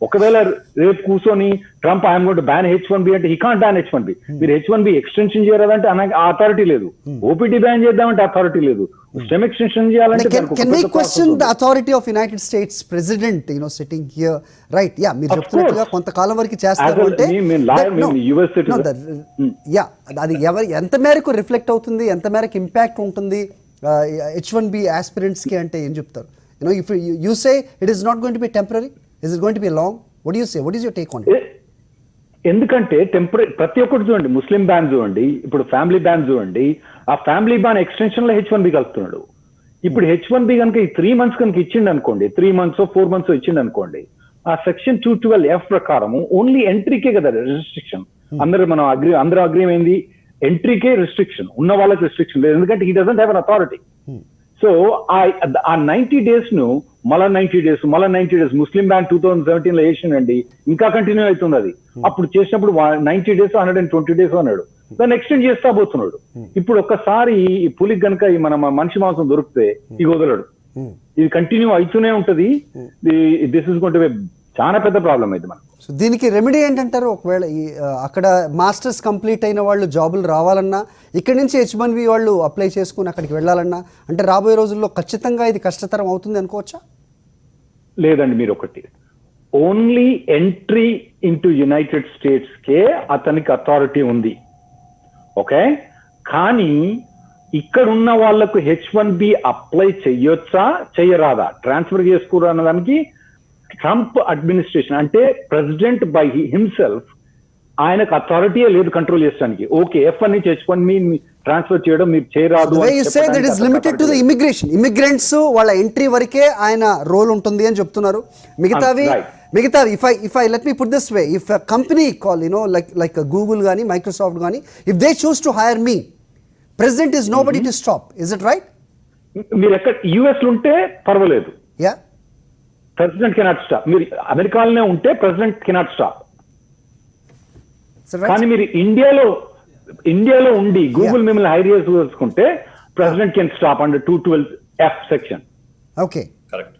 ఒకవేళ రేపు కూర్చొని Trump I'm going to ban H1B అంటే హీ కాంట్ బ్యాన్ H1B. మీరు H1B ఎక్స్టెన్షన్ చేయాలంటే ఆ అథారిటీ లేదు. ఓపీటీ బ్యాన్ చేద్దామంటే అథారిటీ లేదు. స్టెమ్ ఎక్స్టెన్షన్ చేయాలంటే can we question the authority of United States president, sitting here, right? Yeah, మీరు చెప్తున్నట్టుగా కొంతకాలం వరకు చేస్తారు అంటే అది ఎంత మేరకు రిఫ్లెక్ట్ అవుతుంది, ఎంత మేరకు ఇంపాక్ట్ ఉంటుంది H1B aspirants కి అంటే ఏం చెప్తారు? If you say it is not going to be temporary, is it going to be long? What do you say? What is your take on it? ఎందుకంటే టెంపరీ ప్రతి ఒక్కటి చూడండి, ముస్లిం బ్యాన్ చూడండి, ఇప్పుడు ఫ్యామిలీ బ్యాన్ చూడండి. ఆ ఫ్యామిలీ బ్యాన్ ఎక్స్టెన్షన్ లో H1B కలుపుతున్నాడు. ఇప్పుడు H1B కనుక ఈ 3 months కనుక ఇచ్చిండు అనుకోండి, 3 months 4 months ఇచ్చిండు అనుకోండి, ఆ సెక్షన్ 212F ప్రకారము ఓన్లీ ఎంట్రీకే కదా రెస్ట్రిక్షన్. అందరూ అగ్రీ అయింది, ఎంట్రీకే రిస్ట్రిక్షన్, ఉన్న వాళ్ళకి రిస్ట్రిక్షన్ లేదు. ఎందుకంటే he doesn't have an authority. So ఆ 90 days ను మళ్ళా 90 days ముస్లిం బ్యాన్ 2017 లో వేసిండండి, ఇంకా కంటిన్యూ అవుతుంది అది. అప్పుడు చేసినప్పుడు 90 days 120 days అన్నాడు, దాన్ని ఎక్స్టెండ్ చేస్తా పోతున్నాడు. ఇప్పుడు ఒక్కసారి ఈ పులికి కనుక మన మనిషి మాంసం దొరికితే ఇక వదలడు, ఇది కంటిన్యూ అవుతూనే ఉంటది. This is going to B చాలా పెద్ద ప్రాబ్లం ఇది మనకు. సో దీనికి రెమెడీ ఏంటంటారు? ఒకవేళ ఈ అక్కడ మాస్టర్స్ కంప్లీట్ అయిన వాళ్ళు జాబులు రావాలన్నా, ఇక్కడి నుంచి H1B వాళ్ళు అప్లై చేసుకుని అక్కడికి వెళ్ళాలన్నా, అంటే రాబోయే రోజుల్లో ఖచ్చితంగా ఇది కష్టతరం అవుతుంది అనుకోవచ్చా? లేదండి, మీరు ఒకటి, ఓన్లీ ఎంట్రీ ఇంటూ యునైటెడ్ స్టేట్స్కే అతనికి అథారిటీ ఉంది, ఓకే. కానీ ఇక్కడ ఉన్న వాళ్లకు H1B అప్లై చెయ్యొచ్చా చెయ్యరాదా, ట్రాన్స్ఫర్ చేసుకోరు అన్నదానికి ట్రంప్ అడ్మినిస్ట్రేషన్ అంటే ప్రెసిడెంట్ బై హిమ్సెల్ఫ్ ఆయనకు అథారిటీయే లేదు కంట్రోల్ చేయడానికి. ఓకే, F1 నుంచి H1B ట్రాన్స్ఫర్ చేయడం మీరు చేయరాదు. ఇమిగ్రెంట్స్ వాళ్ళ ఎంట్రీ వరకే ఆయన రోల్ ఉంటుంది అని చెప్తున్నారు. మిగతావి if I let me put this way, if company call like Google కానీ మైక్రోసాఫ్ట్ కానీ, if they choose to hire me, president is nobody to stop. Is it right? మీరు ఎక్కడ US లో ఉంటే పర్వాలేదు, యా, ప్రెసిడెంట్ కెనాట్ స్టాప్. మీరు అమెరికాలోనే ఉంటే ప్రెసిడెంట్ కెనాట్ స్టాప్. కానీ మీరు ఇండియాలో ఉండి గూగుల్ మిమ్మల్ని హైర్ చేసుకుంటే president can stop under 212F section. Okay, correct.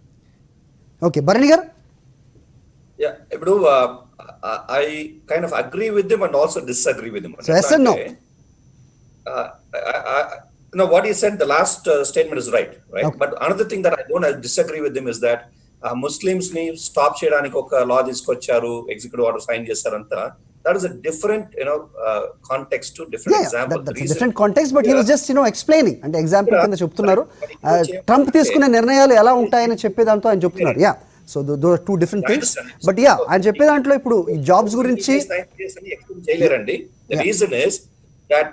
Okay, Bharani garu. Yeah, ఇప్పుడు I kind of agree with them and also disagree with them. So yes and no? No, what he said, the last statement is right. Okay. But another thing that I don't disagree with him is that Muslims ni stop cheyadaniki oka law తీసుకొచ్చారు, ఎగ్జిక్యూటివ్ ఆర్డర్ సైన్ చేశారంతా. That is a different, context to different example. That's a different context, but he was just, explaining. అంటే ఎగ్జాంపుల్ కింద చెప్తున్నారు. ట్రంప్ తీసుకునే నిర్ణయాలు ఎలా ఉంటాయని చెప్పేదాంతో ఆయన చెప్తున్నారు. Yeah, so those are 2 different things. But yeah, ఆయన చెప్పే దాంట్లో ఇప్పుడు ఈ జాబ్స్ గురించి చేయలేరండి. The reason is that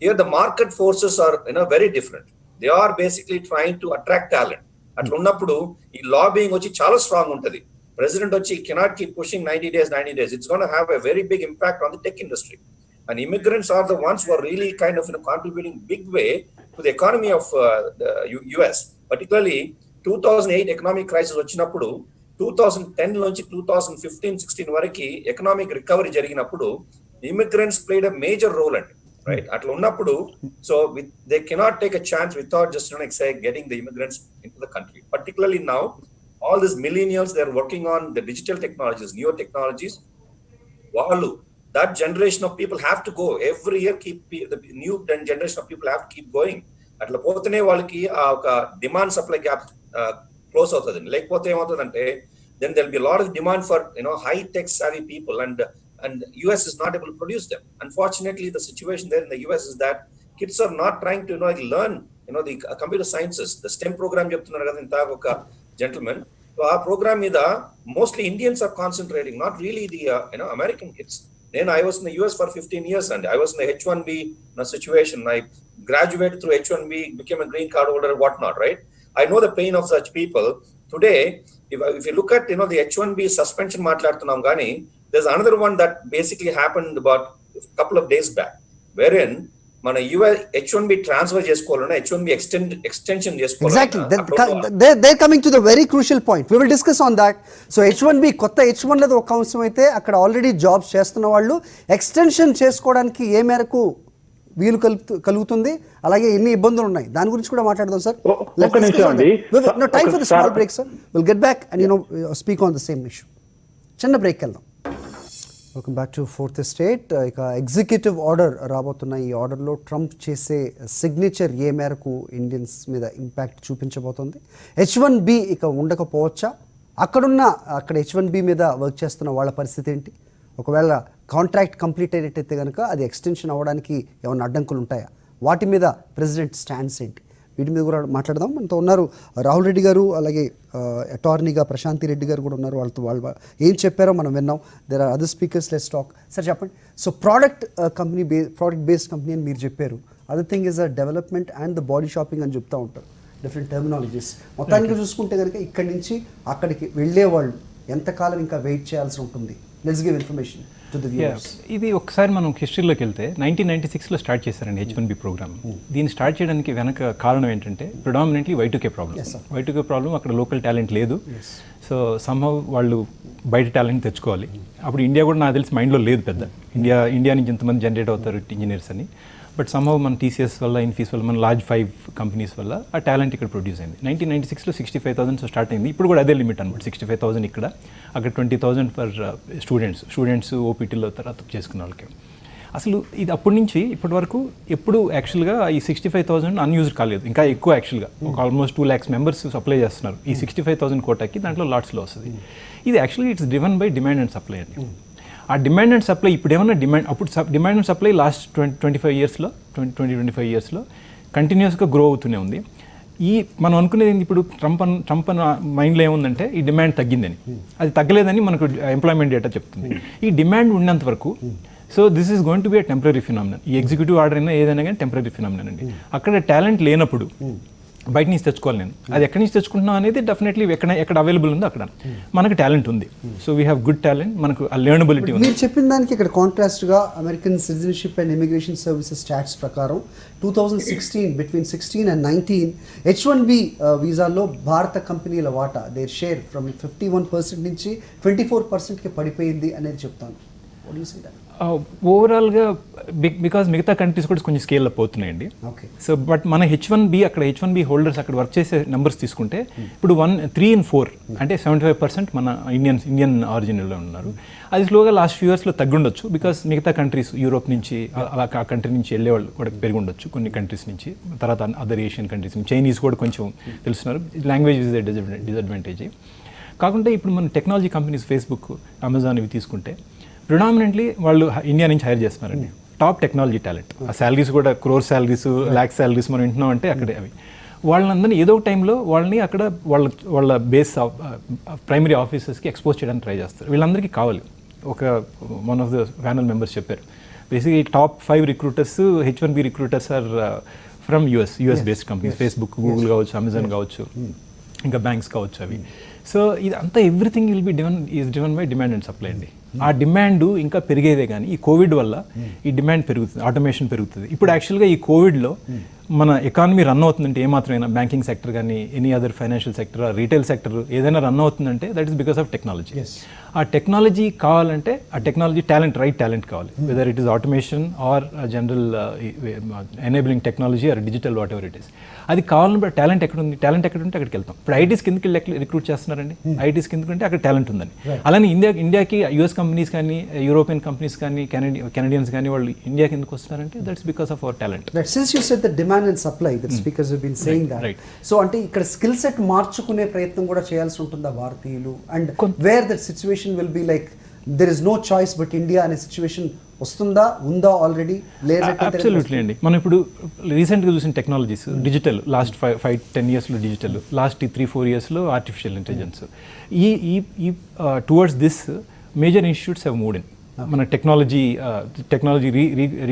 here the market forces are, very different. They are basically trying to attract talent. అట్లా ఉన్నప్పుడు ఈ లాబింగ్ వచ్చి చాలా స్ట్రాంగ్ ఉంటది. ప్రెసిడెంట్ వచ్చి cannot keep pushing 90 days. It's going to have a very big impact on the tech industry. And immigrants are the ones who are really kind of, contributing big way to the economy of the US. Particularly 2008 economic crisis వచ్చినప్పుడు, 2010 నుంచి 2015-16 వరకు ఎకనామిక్ రికవరీ జరిగినప్పుడు immigrants played a major role in it. Right, atla unnappudu, so they cannot take a chance without just say getting the immigrants into the country. Particularly now, all these millennials, they are working on the digital technologies, new technologies. Wallu, that generation of people have to go every year. The new generation of people have to keep going. Atla pothane vallaki oka demand supply gap close avutadi. Lekapothe em avutadante, then there will be a lot of demand for high tech savvy people, and US is not able to produce them. Unfortunately, the situation there in the US is that kids are not trying to learn the computer sciences, the STEM program చెప్తున్నారు కదా ఇంత ఒక gentleman. So ఆ program మీద mostly Indians are concentrating, not really the American kids. Then I was in the US for 15 years and I was in the H1B situation. I graduated through H1B, became a green card holder, whatnot, right? I know the pain of such people. Today, if you look at the H1B suspension మాట్లాడుతున్నాం కానీ, there's another one that basically happened about a couple of days back, wherein మన H1B transfer చేసుకోవాలన్నా, H1B extension చేసుకోవాలన్నా. Exactly. They're coming to the very crucial point. We will discuss on that. So H1B కొత్త H1 లేదు ఒక అంశం అయితే, అక్కడ ఆల్రెడీ జాబ్స్ చేస్తున్న వాళ్ళు ఎక్స్టెన్షన్ చేసుకోవడానికి ఏ మేరకు వీలు కలుగుతుంది, అలాగే ఎన్ని ఇబ్బందులు ఉన్నాయి, దాని గురించి కూడా మాట్లాడదాం sir. No time for the small break, sir. We'll get back and speak on the same issue. చిన్న బ్రేక్ వెళ్దాం. Welcome back to fourth estate. ఇక ఎగ్జిక్యూటివ్ ఆర్డర్ రాబోతున్న ఈ ఆర్డర్లో ట్రంప్ చేసే సిగ్నేచర్ ఏ మేరకు ఇండియన్స్ మీద ఇంపాక్ట్ చూపించబోతోంది? H1B ఇక ఉండకపోవచ్చా? అక్కడ H1B మీద వర్క్ చేస్తున్న వాళ్ళ పరిస్థితి ఏంటి? ఒకవేళ కాంట్రాక్ట్ కంప్లీట్ అయినట్టయితే కనుక అది ఎక్స్టెన్షన్ అవ్వడానికి ఏమైనా అడ్డంకులు ఉంటాయా? వాటి మీద ప్రెసిడెంట్ స్టాండ్స్ ఏంటి? వీటి మీద కూడా మాట్లాడదాం. మనతో ఉన్నారు రాహుల్ రెడ్డి గారు, అలాగే అటార్నీగా ప్రశాంతి రెడ్డి గారు కూడా ఉన్నారు. వాళ్ళు ఏం చెప్పారో మనం విన్నాం. There are other speakers, let's talk. Sir చెప్పండి. సో ప్రోడక్ట్ బేస్డ్ కంపెనీ అని మీరు చెప్పారు. Other thing is the development and the body shopping అని చెప్తూ ఉంటారు, డిఫరెంట్ టెర్మినాలజీస్. మొత్తానికి చూసుకుంటే కనుక ఇక్కడి నుంచి అక్కడికి వెళ్ళే వాళ్ళు ఎంతకాలం ఇంకా వెయిట్ చేయాల్సి ఉంటుంది? Let's give information. ఇది ఒకసారి మనం హిస్టరీలోకి వెళ్తే 1996లో స్టార్ట్ చేశారండి H1B ప్రోగ్రామ్. దీన్ని స్టార్ట్ చేయడానికి వెనక కారణం ఏంటంటే ప్రిడామినెంట్లీ Y2K ప్రాబ్లం. అక్కడ లోకల్ టాలెంట్ లేదు. సో సమ్హౌ వాళ్ళు బయట టాలెంట్ తెచ్చుకోవాలి. అప్పుడు ఇండియా కూడా నాకు తెలిసి మైండ్లో లేదు పెద్ద, ఇండియా నుంచి ఇంతమంది జనరేట్ అవుతారు ఇంజనీర్స్ అని. బట్ సమ్హౌ మన టీసీఎస్ వల్ల, ఇన్ఫీస్ వల్ల, మన లార్జ్ 5 కంపెనీస్ వల్ల ఆ టాలెంట్ ఇక్కడ ప్రొడ్యూస్ అయింది. 1996లో 65,000 స్టార్ట్ అయింది. ఇప్పుడు కూడా అదే లిమిట్ అనమాట, 65,000 ఇక్కడ, అక్కడ 20,000 ఫర్ స్టూడెంట్స్ ఓపీటీలో తర్వాత చేసుకున్న వాళ్ళకి. అసలు ఇది అప్పటి నుంచి ఇప్పటి వరకు ఎప్పుడు యాక్చువల్గా ఈ 65,000 అన్యూజ్డ్ కాలేదు, ఇంకా ఎక్కువ యాక్చువల్గా ఒక ఆల్మోస్ట్ 2 lakhs మెంబర్స్ అప్లై చేస్తున్నారు ఈ 65,000 కోటాకి. దాంట్లో లాట్స్లో వస్తుంది. ఇది actually it's driven by demand and supply అండి. ఆ డిమాండ్ అండ్ సప్లై ఇప్పుడు ఏమన్నా అప్పుడు డిమాండ్ అండ్ సప్లై లాస్ట్ 25 ఇయర్స్లో కంటిన్యూస్గా గ్రో అవుతూనే ఉంది. మనం అనుకునేది ఇప్పుడు ట్రంప్ మైండ్లో ఏముందంటే ఈ డిమాండ్ తగ్గిందని, అది తగ్గలేదని మనకు ఎంప్లాయ్మెంట్ డేటా చెప్తుంది. ఈ డిమాండ్ ఉన్నంత వరకు so this is going to be a temporary phenomenon. ఈ ఎగ్జిక్యూటివ్ ఆర్డర్ అయినా ఏదైనా కానీ టెంపరీ ఫినామినన్ అండి. అక్కడ టాలెంట్ లేనప్పుడు బయట నుంచి తెచ్చుకోవాలి నేను, అది ఎక్కడి నుంచి తెచ్చుకుంటున్నాం అనేది డెఫినెట్లీ ఎక్కడ అవైలబుల్ ఉందో అక్కడ మనకు టాలెంట్ ఉంది. So we have good talent, మనకు లెర్నబిలిటీ ఉంది. మీరు చెప్పిన దానికి ఇక్కడ కాంట్రాస్ట్గా American citizenship and immigration services stats ప్రకారం 2016 బిట్వీన్ 16 and 19 H1B వీసాల్లో భారత కంపెనీల వాటా దేర్ షేర్ ఫ్రమ్ 51% నుంచి 24%కి పడిపోయింది అనేది చెప్తాను. What do you say that? ఓవరాల్గా బికాజ్ మిగతా కంట్రీస్ కూడా కొంచెం స్కేల్ అప్ అవుతున్నాయండి. ఓకే. సో బట్ మన H1B H1B హోల్డర్స్ అక్కడ వర్క్ చేసే నెంబర్స్ తీసుకుంటే ఇప్పుడు 3 and 4 అంటే 75% మన ఇండియన్ ఆరిజిన్లో ఉన్నారు. అది స్లోగా లాస్ట్ ఫ్యూ ఇయర్స్లో తగ్గుండొచ్చు బికాస్ మిగతా కంట్రీస్ యూరోప్ నుంచి అలా ఆ కంట్రీ నుంచి వెళ్ళేవాళ్ళు కూడా పెరిగి ఉండొచ్చు కొన్ని కంట్రీస్ నుంచి. తర్వాత అదర్ ఏషియన్ కంట్రీస్, చైనీస్ కూడా కొంచెం తెలుస్తున్నారు. Language is a disadvantage. కాకుండా ఇప్పుడు మన టెక్నాలజీ కంపెనీస్ ఫేస్బుక్, అమెజాన్ ఇవి తీసుకుంటే ప్రిడామినెంట్లీ వాళ్ళు ఇండియా నుంచి హైర్ చేస్తున్నారండి టాప్ టెక్నాలజీ టాలెంట్. ఆ శాలరీస్ కూడా క్రోర్ శాలరీస్, ల్యాక్స్ శాలరీస్ మనం వింటున్నాం అంటే అక్కడే అవి. వాళ్ళందరినీ ఏదో ఒక టైంలో వాళ్ళని అక్కడ వాళ్ళ బేస్ ప్రైమరీ ఆఫీసెస్కి ఎక్స్పోజ్ చేయడానికి ట్రై చేస్తారు. వీళ్ళందరికీ కావాలి. One of the panel members చెప్పారు, బేసిక్గా ఈ top 5 recruiters H1B recruiters are from US based companies. Facebook, Google కావచ్చు, అమెజాన్ కావచ్చు, ఇంకా బ్యాంక్స్ కావచ్చు అవి. సో ఇది అంతా everything will be driven by demand and supply అండి. ఆ డిమాండ్ ఇంకా పెరిగేదే కానీ ఈ కోవిడ్ వల్ల ఈ డిమాండ్ పెరుగుతుంది, ఆటోమేషన్ పెరుగుతుంది. ఇప్పుడు యాక్చువల్గా ఈ కోవిడ్లో మన ఎకానమీ రన్ అవుతుందంటే ఏమాత్రమైనా బ్యాంకింగ్ సెక్టర్ కానీ any other financial sector, retail sector ఏదైనా రన్ అవుతుందంటే that is because of technology. ఆ టెక్నాలజీ కావాలంటే ఆ టెక్నాలజీ టాలెంట్, రైట్ టాలెంట్ కావాలి. Whether it is automation or general enabling technology or digital whatever it is. అది కావాలంటే టాలెంట్ ఎక్కడ ఉంది, టాలెంట్ ఎక్కడ ఉంటే అక్కడికి వెళ్తాం. ఇప్పుడు ఐటీస్ కిందకి రిక్రూట్ చేస్తున్నారండి, ఐటీస్ కిందకంటే అక్కడ టాలెంట్ ఉందని. అలానే ఇండియాకి యూఎస్ కంపెనీస్ కానీ, యూరోపియన్ కంపెనీస్ కానీ, కెనడియన్స్ కానీ వాళ్ళు ఇండియాకి ఎందుకు వస్తున్నారంటే that's because of our talent. Since you said the demand and supply, the speakers have been saying that. Right. So అంటే ఇక్కడ స్కిల్ సెట్ మార్చుకునే ప్రయత్నం కూడా చేయాల్సి ఉంటుందా భారతీయులు? And where that situation will be like there is no choice but India అనే సిచ్యువేషన్ వస్తుందా, ఉందా ఆల్రెడీ? అబ్సల్యూట్లీ అండి. మనం ఇప్పుడు రీసెంట్గా చూసిన టెక్నాలజీస్ డిజిటల్, లాస్ట్ 5-10 ఇయర్స్లో డిజిటల్, లాస్ట్ 3-4 ఇయర్స్లో ఆర్టిఫిషియల్ ఇంటెలిజెన్స్. ఈ towards this major institutes have moved in. మన టెక్నాలజీ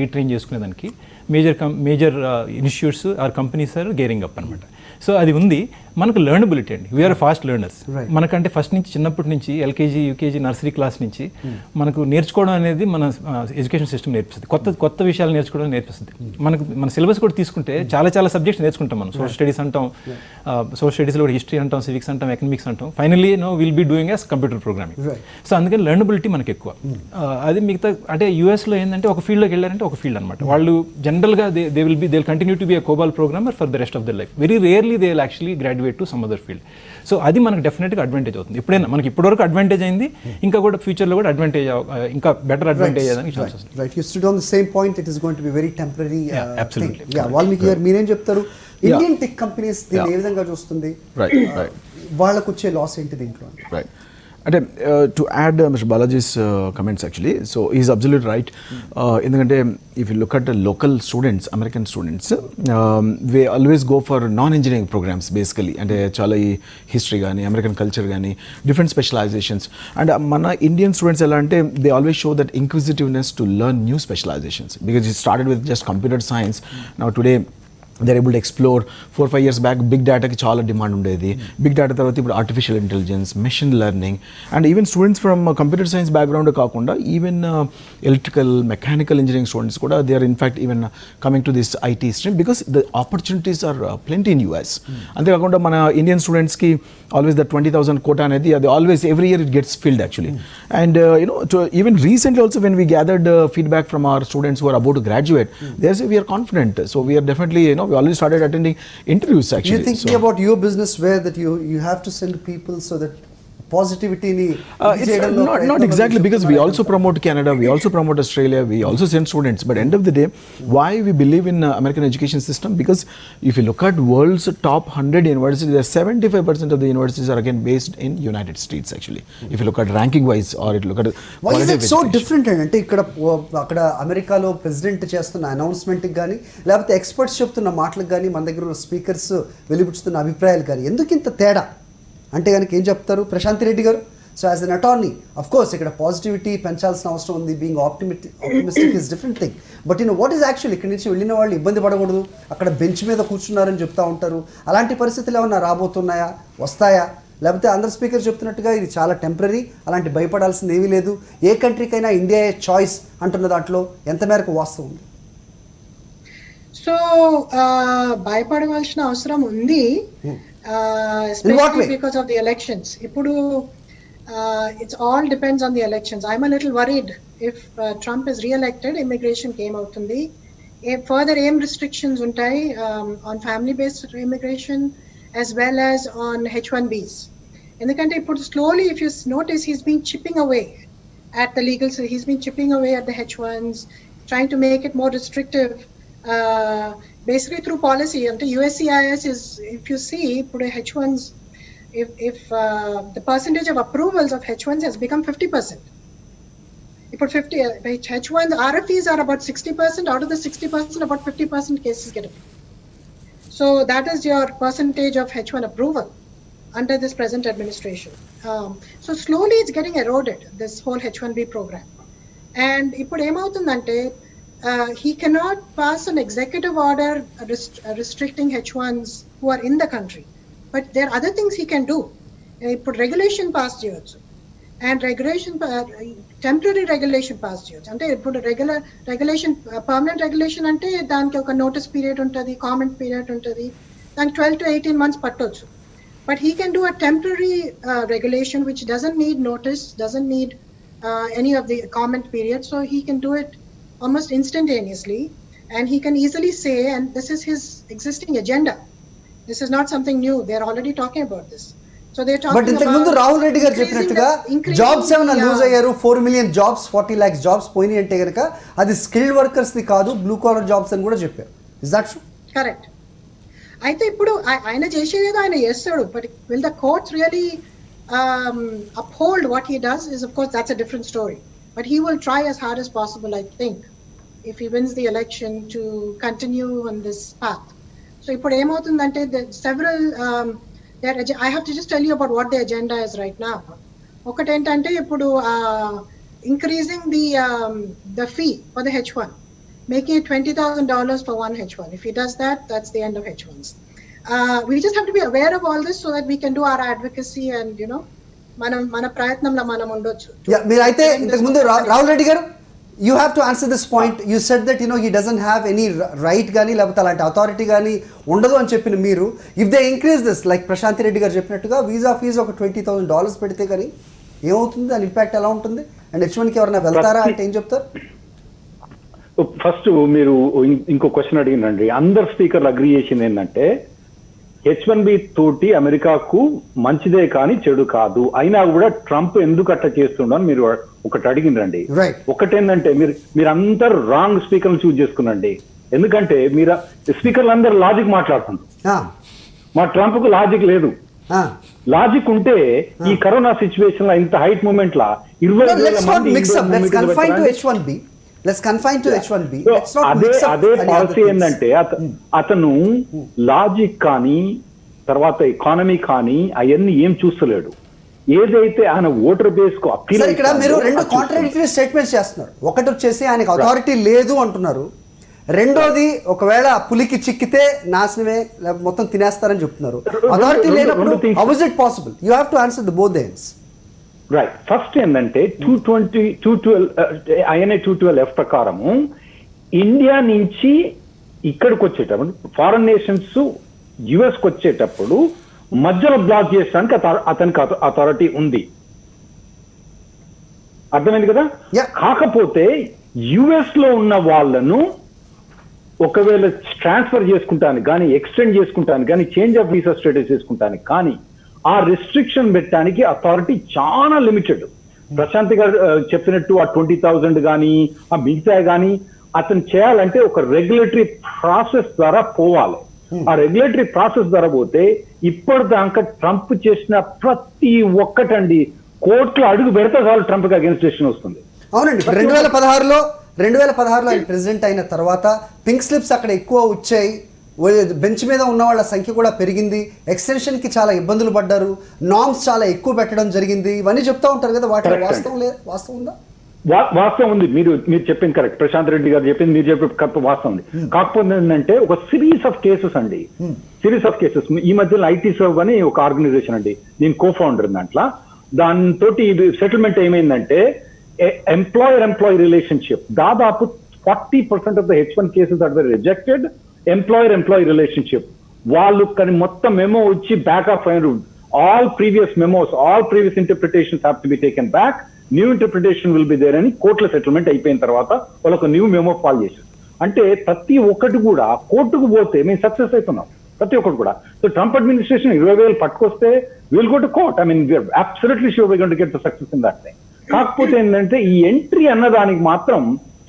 రీట్రైన్ చేసుకునేదానికి major institutes or companies are gearing up అనమాట. సో అది ఉంది. మనకు లెర్నబిలిటీ అండి, వీఆర్ ఫాస్ట్ లెర్నర్స్. మనకంటే ఫస్ట్ నుంచి చిన్నప్పటి నుంచి ఎల్కేజీ, యూకేజీ, నర్సరీ క్లాస్ నుంచి మనకు నేర్చుకోవడం అనేది మన ఎడ్యుకేషన్ సిస్టమ్ నేర్పిస్తుంది. కొత్త విషయాలు నేర్చుకోవడం నేర్పిస్తుంది. మన సిలబస్ కూడా తీసుకుంటే చాలా సబ్జెక్ట్స్ నేర్చుకుంటాం మనం. సోషల్ స్టడీస్ అంటాం, సోషల్ స్టడీస్లో కూడా హిస్టరీ అంటాం, సివిక్స్ అంటాం, ఎకనామిక్స్ అంటాం. Finally will be doing as computer programming. So అందుకని లెర్నబిలిటీ మనకి ఎక్కువ. అది మిగతా అంటే యూఎస్లో ఏంటంటే ఒక ఫీల్డ్లోకి వెళ్ళారంటే ఒక ఫీల్డ్ అనమాట. వాళ్ళు జనరల్గా they will continue to be a కోబాల్ programmer for the rest of their life. Very rarely they will actually graduate to some other field. So అది మనకు డెఫినెట్గా అడ్వాంటేజ్ అవుతుంది. ఎప్పుడైనా మనకి ఇప్పటివరకు అడ్వాంటేజ్ అయింది, ఇంకా కూడా ఫ్యూచర్లో కూడా అడ్వాంటేజ్, ఇంకా బెటర్ అడ్వాంటేజ్ అయ్యేదానికి ఛాన్స్ వస్తుంది. Right, you stood on the same point. It is going to be very temporary. Absolutely. Valmiki గారు మీరేం చెప్తారు? ఇండియన్ టెక్ కంపెనీస్ దీన్ని ఏ విధంగా చూస్తుంది? వాళ్ళకు వచ్చే లాస్ ఏంటి దీంట్లో? రైట్, అంటే to add mister Balaji's comments actually, so is absolute right. ఎందుకంటే if you look at local students, American students, we always go for non engineering programmes basically. అంటే చాలా ఈ హిస్టరీ కానీ, అమెరికన్ కల్చర్ కానీ, డిఫరెంట్ స్పెషలైజేషన్స్. అండ్ మన ఇండియన్ స్టూడెంట్స్ ఎలా అంటే they always show that inquisitiveness to learn new specialisations, because it started with just computer science. Now today they're able to explore. 4-5 years back big డేటాకి చాలా డిమాండ్ ఉండేది. బిగ్ డేటా తర్వాత ఇప్పుడు artificial intelligence, machine learning, and even students from computer science background కాకుండా even electrical, mechanical engineering students కూడా they are in fact even coming to this IT stream because the opportunities are plenty in US. అంతేకాకుండా మన ఇండియన్ స్టూడెంట్స్కి ఆల్వేస్ ద 20,000 కోటా అనేది అది always every year it gets filled actually. And even recently also when we gathered feedback from our students who are about to graduate, they say we are confident, so we are definitely, we already started attending interviews actually. You thinking about your business where that you have to send people so that positivity ni It's not exactly, because we also promote Canada, we also promote Australia, we also send students, but end of the day why we believe in American education system, because if you look at world's top 100 universities, 75% of the universities are again based in United States actually, if you look at ranking wise or if you look at why is it so different అంటే ఇక్కడ అక్కడ అమెరికాలో ప్రెసిడెంట్ చేస్తున్న అనౌన్స్మెంట్కి కానీ లేకపోతే ఎక్స్పర్ట్స్ చెప్తున్న మాటలకు కానీ మన దగ్గర ఉన్న స్పీకర్స్ వెలిబుచ్చుతున్న అభిప్రాయాలు కానీ ఎందుకు ఇంత తేడా అంటే కనుక ఏం చెప్తారు ప్రశాంతి రెడ్డి గారు? So as an attorney of course ఇక్కడ పాజిటివిటీ పెంచాల్సిన అవసరం ఉంది, being optimistic is different thing, but what is actual ఇక్కడి నుంచి వెళ్ళిన వాళ్ళు ఇబ్బంది పడకూడదు, అక్కడ బెంచ్ మీద కూర్చున్నారని చెప్తా ఉంటారు, అలాంటి పరిస్థితులు ఏమన్నా రాబోతున్నాయా, వస్తాయా? లేకపోతే అందరు స్పీకర్ చెప్తున్నట్టుగా ఇది చాలా టెంపరీ, అలాంటి భయపడాల్సింది ఏమీ లేదు, ఏ కంట్రీకైనా ఇండియా చాయిస్ అంటున్న దాంట్లో ఎంత మేరకు వాస్తవం ఉంది? సో భయపడవలసిన అవసరం ఉంది, because of the elections. Ippudu it's all depends on the elections. I'm a little worried if Trump is re-elected, immigration came outundi, further aim restrictions untai on family based immigration as well as on H1Bs. Endukante ippudu slowly if you notice he's been chipping away at the legal, so he's been chipping away at the H1s, trying to make it more restrictive, basically through policy. And USCIS is, if you see, put H1s, if the percentage of approvals of H1s has become 50%. You put 50 H1s, RFEs are about 60%. Out of the 60%, about 50% cases get approved. So that is your percentage of H1 approval under this present administration. So slowly it's getting eroded, this whole H1B program. And ippudu em avutundante he cannot pass an executive order restricting H1s who are in the country, but there are other things he can do. He put regulation pass cheyochu, and regulation temporary regulation pass cheyochu. Ante put regular regulation, permanent regulation ante daniki oka notice period untadi, comment period untadi, daniki 12 to 18 months pattochu. But he can do a temporary regulation which doesn't need notice, doesn't need any of the comment period, so he can do it almost instantaneously, and he can easily say, and this is his existing agenda, this is not something new, they're already talking about this. So they're talking but ఇంతకు ముందు రాహుల్ రెడ్డి గారు చెప్పినట్టుగా జాబ్స్ ఏమైనా లూజ్ అయ్యారు, 4 million జాబ్స్, 40 lakhs జాబ్స్ పోయినాయి అంటే కనుక అది స్కిల్డ్ వర్కర్స్ ది కాదు, బ్లూ కాలర్ జాబ్స్ అని కూడా చెప్పారు. Is that true? కరెక్ట్. అయితే ఇప్పుడు ఆయన చేసేది ఆయన చేస్తాడు, but will the courts really uphold what he does is, of course, that's a different story, but he will try as hard as possible, I think, if he wins the election, to continue on this path. So ippudu em avutundante several I have to just tell you about what the agenda is right now. Okati entante ippudu increasing the fee for the H1, making it $20,000 for one H1. If he does that, that's the end of H1s. We just have to be aware of all this so that we can do our advocacy and mana prayatnamlo manam undochu. Yeah, మీరు అయితే ఇంతకు ముందు రాహుల్ రెడ్డి గారు, you have to answer this point. You said that he doesn't have any right గానీ లేకపోతే అలాంటి అథారిటీ కానీ ఉండదు అని చెప్పిన మీరు, if they increase this like Prashanthi Reddy గారు చెప్పినట్టుగా వీసా ఫీజు ఒక $20,000 పెడితే కానీ ఏమవుతుంది, దాని ఇంపాక్ట్ ఎలా ఉంటుంది, అండ్ H1కి ఎవరైనా వెళ్తారా అంటే ఏం చెప్తారు? ఫస్ట్ మీరు ఇంకో క్వశ్చన్ అడిగినండి, అందరు స్పీకర్లు అగ్రీ చేసింది ఏంటంటే H1B తోటి అమెరికాకు మంచిదే కానీ చెడు కాదు, అయినా కూడా ట్రంప్ ఎందుకు అట్లా చేస్తుండని మీరు ఒకటి అడిగిందండి. ఒకటేంటంటే మీరు అందరు రాంగ్ స్పీకర్లు చూజ్ చేసుకున్నాండి, ఎందుకంటే మీరు స్పీకర్లు అందరు లాజిక్ మాట్లాడుతున్నారు, మా ట్రంప్ కు లాజిక్ లేదు. లాజిక్ ఉంటే ఈ కరోనా సిచ్యువేషన్ లో ఇంత హైట్ మూమెంట్ లా 20,000 Let's confine to H1B. Let's not mix up. అదే పాలసీ ఏంటంటే అతను లాజిక్ కానీ తర్వాత ఎకానమీ కానీ అవన్నీ ఏం చూస్తలేడు. ఏదైతే ఆయన ఓటర్ బేస్ కు ఇక్కడ మీరు రెండు కాంట్రాడిక్టరీ స్టేట్మెంట్స్ చేస్తున్నారు. ఒకటి వచ్చేసి ఆయనకు అథారిటీ లేదు అంటున్నారు, రెండోది ఒకవేళ పులికి చిక్కితే నాశనమే, మొత్తం తినేస్తారని చెప్తున్నారు. అథారిటీ లేనప్పుడు how is it possible? You have to answer the both ends. Right. First ఏంటంటే 212 INA 212F ప్రకారము ఇండియా నుంచి ఇక్కడికి వచ్చేటప్పుడు ఫారెన్ నేషన్స్ యుఎస్కి వచ్చేటప్పుడు మధ్యలో బ్లాక్ చేయడానికి అతనికి అథారిటీ ఉంది. అర్థమైంది కదా? కాకపోతే యుఎస్ లో ఉన్న వాళ్ళను ఒకవేళ ట్రాన్స్ఫర్ చేసుకుంటానికి కానీ, ఎక్స్టెండ్ చేసుకుంటానికి కానీ, చేంజ్ ఆఫ్ వీసా స్టేటస్ చేసుకుంటానికి కానీ ఆ రిస్ట్రిక్షన్ పెట్టడానికి అథారిటీ చాలా లిమిటెడ్. ప్రశాంత్ గారు చెప్పినట్టు ఆ 20,000 కానీ ఆ మిగతా కానీ అతను చేయాలంటే ఒక రెగ్యులేటరీ ప్రాసెస్ ద్వారా పోవాలి. ఆ రెగ్యులేటరీ ప్రాసెస్ ద్వారా పోతే ఇప్పటిదాకా ట్రంప్ చేసిన ప్రతి ఒక్కటండి కోర్టులో అడుగు పెడితే చాలు ట్రంప్ కి అగేన్స్ట్ డెసిషన్ వస్తుంది. అవునండి. 2016లో ఆయన ప్రెసిడెంట్ అయిన తర్వాత పింక్ స్లిప్స్ అక్కడ ఎక్కువ వచ్చాయి, బెంచ్ మీద ఉన్న వాళ్ళ సంఖ్య కూడా పెరిగింది, ఎక్స్టెన్షన్కి చాలా ఇబ్బందులు పడ్డారు, నామ్స్ చాలా ఎక్కువ పెట్టడం జరిగింది, ఇవన్నీ చెప్తా ఉంటారు కదా, వాటిలో వాస్తవం ఉందా? వాస్తవం ఉంది. మీరు చెప్పింది కరెక్ట్. ప్రశాంత్ రెడ్డి గారు చెప్పింది, మీరు చెప్పిన వాస్తవం ఉంది. కాకపోతే ఏంటంటే ఒక సిరీస్ ఆఫ్ కేసెస్ అండి, సిరీస్ ఆఫ్ కేసెస్. ఈ మధ్యలో ఐటీ సర్వ్ అని ఒక ఆర్గనైజేషన్ అండి, నేను కో-ఫౌండర్ దాంట్లో. దాంతో సెటిల్మెంట్ ఏమైందంటే ఎంప్లాయర్ రిలేషన్షిప్ దాదాపు 40% of the H1 cases are rejected. Employer relationship వాళ్ళు కానీ మొత్తం మెమో వచ్చి back of all previous memos, all previous interpretations have to be taken back, new interpretation will be there అని కోర్టులో సెటిల్మెంట్ అయిపోయిన తర్వాత వాళ్ళకు న్యూ మెమో ఫాల్ చేశారు. అంటే ప్రతి ఒక్కటి కూడా కోర్టుకు పోతే మేము సక్సెస్ అవుతున్నాం, ప్రతి ఒక్కటి కూడా. సో ట్రంప్ అడ్మినిస్ట్రేషన్ 20,000 పట్టుకొస్తే will go to court. I mean we are absolutely sure we going to get the success in that thing. కాకపోతే ఏంటంటే ఈ ఎంట్రీ అన్నదానికి మాత్రం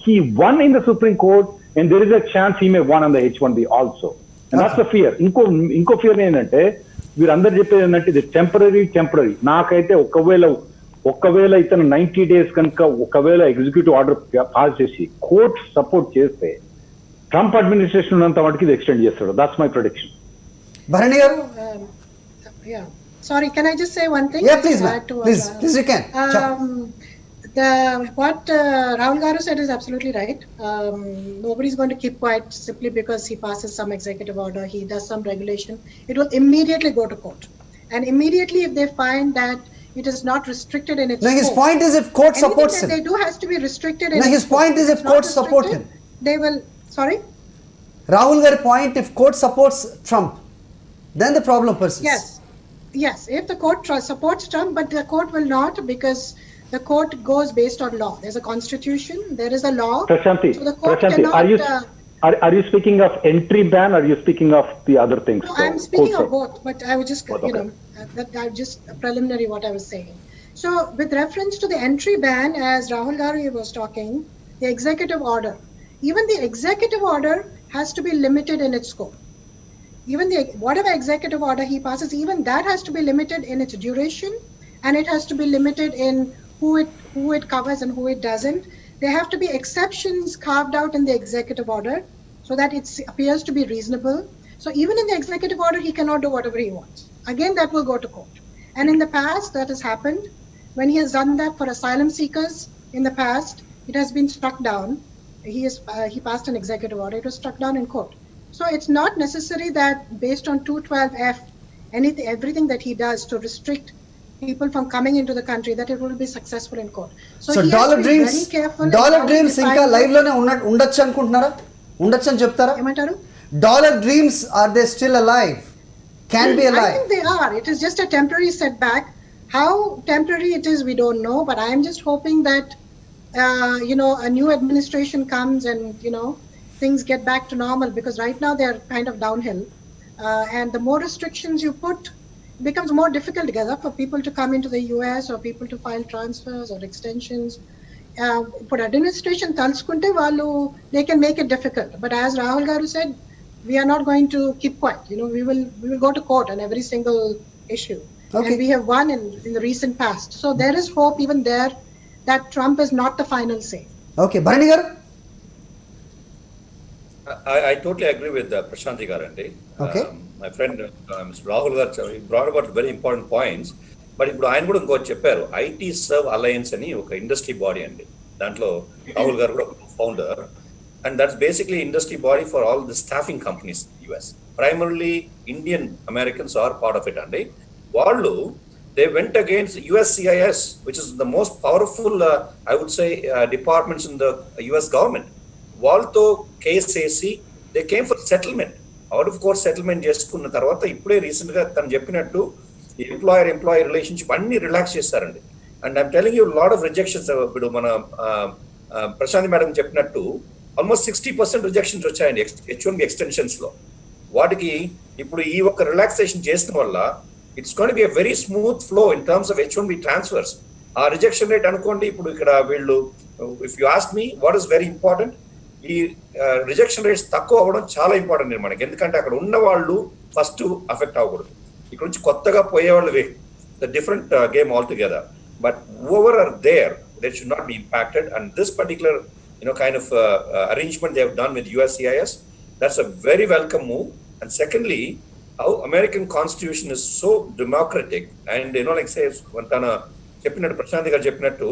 he won in the Supreme Court and there is a chance he may won on the H1B also. And that's the fear. ఇంకో ఫియర్ ఏంటంటే వీరందరూ చెప్పేది ఏంటంటే ఇది టెంపరీ. నాకైతే ఒకవేళ ఇతను 90 days కనుక ఒకవేళ ఎగ్జిక్యూటివ్ ఆర్డర్ పాస్ చేసి కోర్ట్ సపోర్ట్ చేస్తే ట్రంప్ అడ్మినిస్ట్రేషన్ ఉన్నంత వాటికి ఇది ఎక్స్టెండ్ చేస్తాడు. That's my prediction. Bharani garu, yeah. Sorry, can I just say one thing? Yeah, please, please, you can. What Rahul Garu said is absolutely right. Nobody's going to keep quiet simply because he passes some executive order, he does some regulation. It will immediately go to court. And immediately if they find that it is not restricted in its his point is if court supports him. Anything that they do has to be restricted in his point is if court support him. They will, sorry? Rahul Garu point, if court supports Trump, then the problem persists. Yes, if the court supports Trump, but the court will not, because the court goes based on law. There's a constitution, there is a law. Prashanti, so the court cannot, are you speaking of entry ban or are you speaking of the other things? No, I'm speaking of both, but I was just, that just preliminary what I was saying. So with reference to the entry ban, as Rahul Garu was talking, the executive order, even the executive order has to be limited in its scope. Even whatever executive order he passes, even that has to be limited in its duration, and it has to be limited in who it covers and who it doesn't. There have to be exceptions carved out in the executive order so that it appears to be reasonable. So even in the executive order, he cannot do whatever he wants. Again, that will go to court. And in the past, that has happened. When he has done that for asylum seekers in the past, it has been struck down. He passed an executive order. It was struck down in court. So it's not necessary that based on 212F, everything that he does to restrict people from coming into the country, that it will be successful in court. So dollar dreams ఇంకా లైవ్ లోనే ఉండొచ్చు అనుకుంటున్నారా? ఉండొచ్చు అని చెప్తారా? ఏమంటారు? Dollar dreams, are they still alive? Can be alive? I think they are. It is just a temporary setback. How temporary it is, we don't know, but I am just hoping that a new administration comes and things get back to normal, because right now they are kind of downhill, and the more restrictions you put, it becomes more difficult together for people to come into the US or people to file transfers or extensions. For administration talskunte vallu, they can make it difficult, but as Rahul Garu said, we are not going to keep quiet. We will go to court on every single issue. Okay. And we have won in the recent past, so there is hope even there that Trump is not the final say. Okay, Bharani garu, I totally agree with Prashanti Garandi. Okay. My friend Mr. Rahul Garu, he brought about very important points. But ఇప్పుడు ఆయన కూడా ఇంకో చెప్పారు, ఐటీ సర్వ్ అలయన్స్ అని ఒక ఇండస్ట్రీ బాడీ అండి. దాంట్లో రాహుల్ గారు కూడా founder. and that's basically industry body for all the staffing companies in the US. Primarily Indian Americans are part of it, and they went against USCIS, which is the most powerful, I would say, departments in the US government. వాళ్ళతో కేసేసి they came for settlement, out of court settlement చేసుకున్న తర్వాత ఇప్పుడే రీసెంట్ గా తను చెప్పినట్టు ఎంప్లాయీ రిలేషన్షిప్ అన్ని రిలాక్స్ చేస్తారండి. And I'm telling you lot of rejections. ఇప్పుడు మన ప్రశాంత్ మేడం చెప్పినట్టు ఆల్మోస్ట్ 60% రిజెక్షన్స్ వచ్చాయండి H1B ఎక్స్టెన్షన్స్ లో. వాటికి ఇప్పుడు ఈ ఒక్క రిలాక్సేషన్ చేసిన వల్ల it's going B a very smooth flow in terms of H1B transfers. ఆ రిజెక్షన్ రేట్ అనుకోండి, ఇప్పుడు ఇక్కడ వీళ్ళు, if you ask me what is very important, ఈ రిజెక్షన్ రేట్స్ తక్కువ అవ్వడం చాలా ఇంపార్టెంట్ మనకి. ఎందుకంటే అక్కడ ఉన్న వాళ్ళు ఫస్ట్ అఫెక్ట్ అవ్వకూడదు, ఇక్కడ నుంచి కొత్తగా పోయేవాళ్ళు the different game all together. But over are there should not be impacted. And this particular kind of arrangement they have done with USCIS, that's a very welcome move. And secondly, how American constitution is so democratic, and like say tana cheppinattu Prashant garu cheppinattu,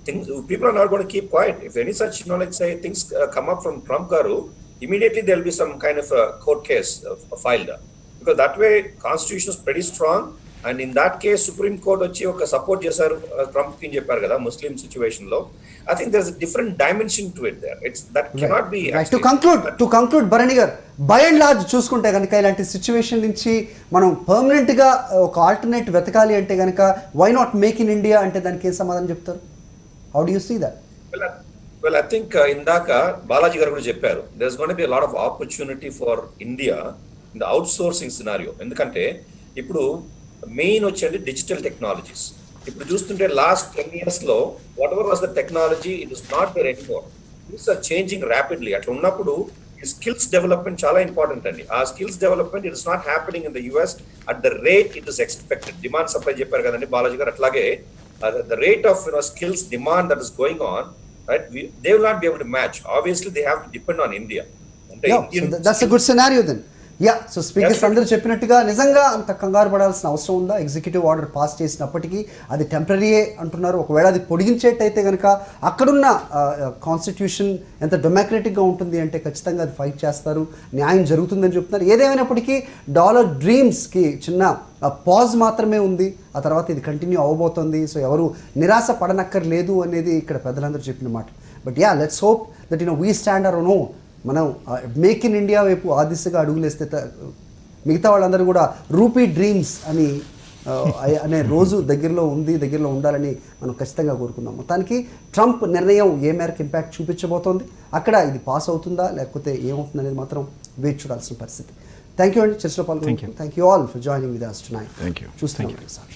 things, people are not going to keep quiet. If any such like say things come up from Trump garu, immediately there will be some kind of a court case filed, because that way constitution is pretty strong. And in that case Supreme Court వచ్చి ఒక సపోర్ట్ చేశారు ట్రంప్ కి చెప్పారు కదా ముస్లిం సిచ్యువేషన్ లో. I think there's a different dimension to it there. That cannot be right. To conclude Bharani garu, by and large చూసుకుంటే కనుక ఇలాంటి సిచ్యువేషన్ నుంచి మనం పర్మనెంట్ గా ఒక ఆల్టర్నేట్ వెతకాలి అంటే కనుక why not make in India అంటే దానికి ఏం సమాధానం చెప్తారు? How do you see that? Well, I think ఇందాక బాలాజీ గారు కూడా చెప్పారు, there's going to be a lot of opportunity for India in the outsourcing scenario. ఎందుకంటే ఇప్పుడు మెయిన్ వచ్చేది డిజిటల్ టెక్నాలజీస్. ఇప్పుడు చూస్తుంటే లాస్ట్ 10 years లో whatever was the technology, it is not there anymore. Things are changing rapidly. అట్లా ఉన్నప్పుడు ఈ స్కిల్స్ డెవలప్మెంట్ చాలా ఇంపార్టెంట్ అండి. ఆ skills development it is not happening in the US at the rate it is expected. Demand supply చెప్పారు కదండి బాలాజీ గారు, అట్లాగే the rate of skills demand that is going on, right, they will not be able to match. Obviously they have to depend on India. That's a good scenario then. So speakers అందరూ చెప్పినట్టుగా నిజంగా అంత కంగారు పడాల్సిన అవసరం ఉందా? ఎగ్జిక్యూటివ్ ఆర్డర్ పాస్ చేసినప్పటికీ అది టెంపరీయే అంటున్నారు. ఒకవేళ అది పొడిగించేటైతే కనుక అక్కడున్న కాన్స్టిట్యూషన్ ఎంత డెమోక్రటిక్గా ఉంటుంది అంటే ఖచ్చితంగా అది ఫైట్ చేస్తారు, న్యాయం జరుగుతుందని చెప్తున్నారు. ఏదేమైనప్పటికీ డాలర్ డ్రీమ్స్కి చిన్న పాజ్ మాత్రమే ఉంది, ఆ తర్వాత ఇది కంటిన్యూ అవ్వబోతుంది. సో ఎవరు నిరాశ పడనక్కర్లేదు అనేది ఇక్కడ పెద్దలందరూ చెప్పిన మాట. But let's hope that we stand or no, మనం మేక్ ఇన్ ఇండియా వైపు ఆ దిశగా అడుగులేస్తే మిగతా వాళ్ళందరూ కూడా రూపీ డ్రీమ్స్ అని అనే రోజు దగ్గరలో ఉండాలని మనం ఖచ్చితంగా కోరుకుందాం. మొత్తానికి ట్రంప్ నిర్ణయం ఏ మేరకు ఇంపాక్ట్ చూపించబోతోంది, అక్కడ ఇది పాస్ అవుతుందా లేకపోతే ఏమవుతుంది అనేది మాత్రం వేచి చూడాల్సిన పరిస్థితి. థ్యాంక్ యూ అండి, చర్చలో పాల్గొన్నారు. Thank you all for joining with us tonight. Thank you. చూస్తున్నాం.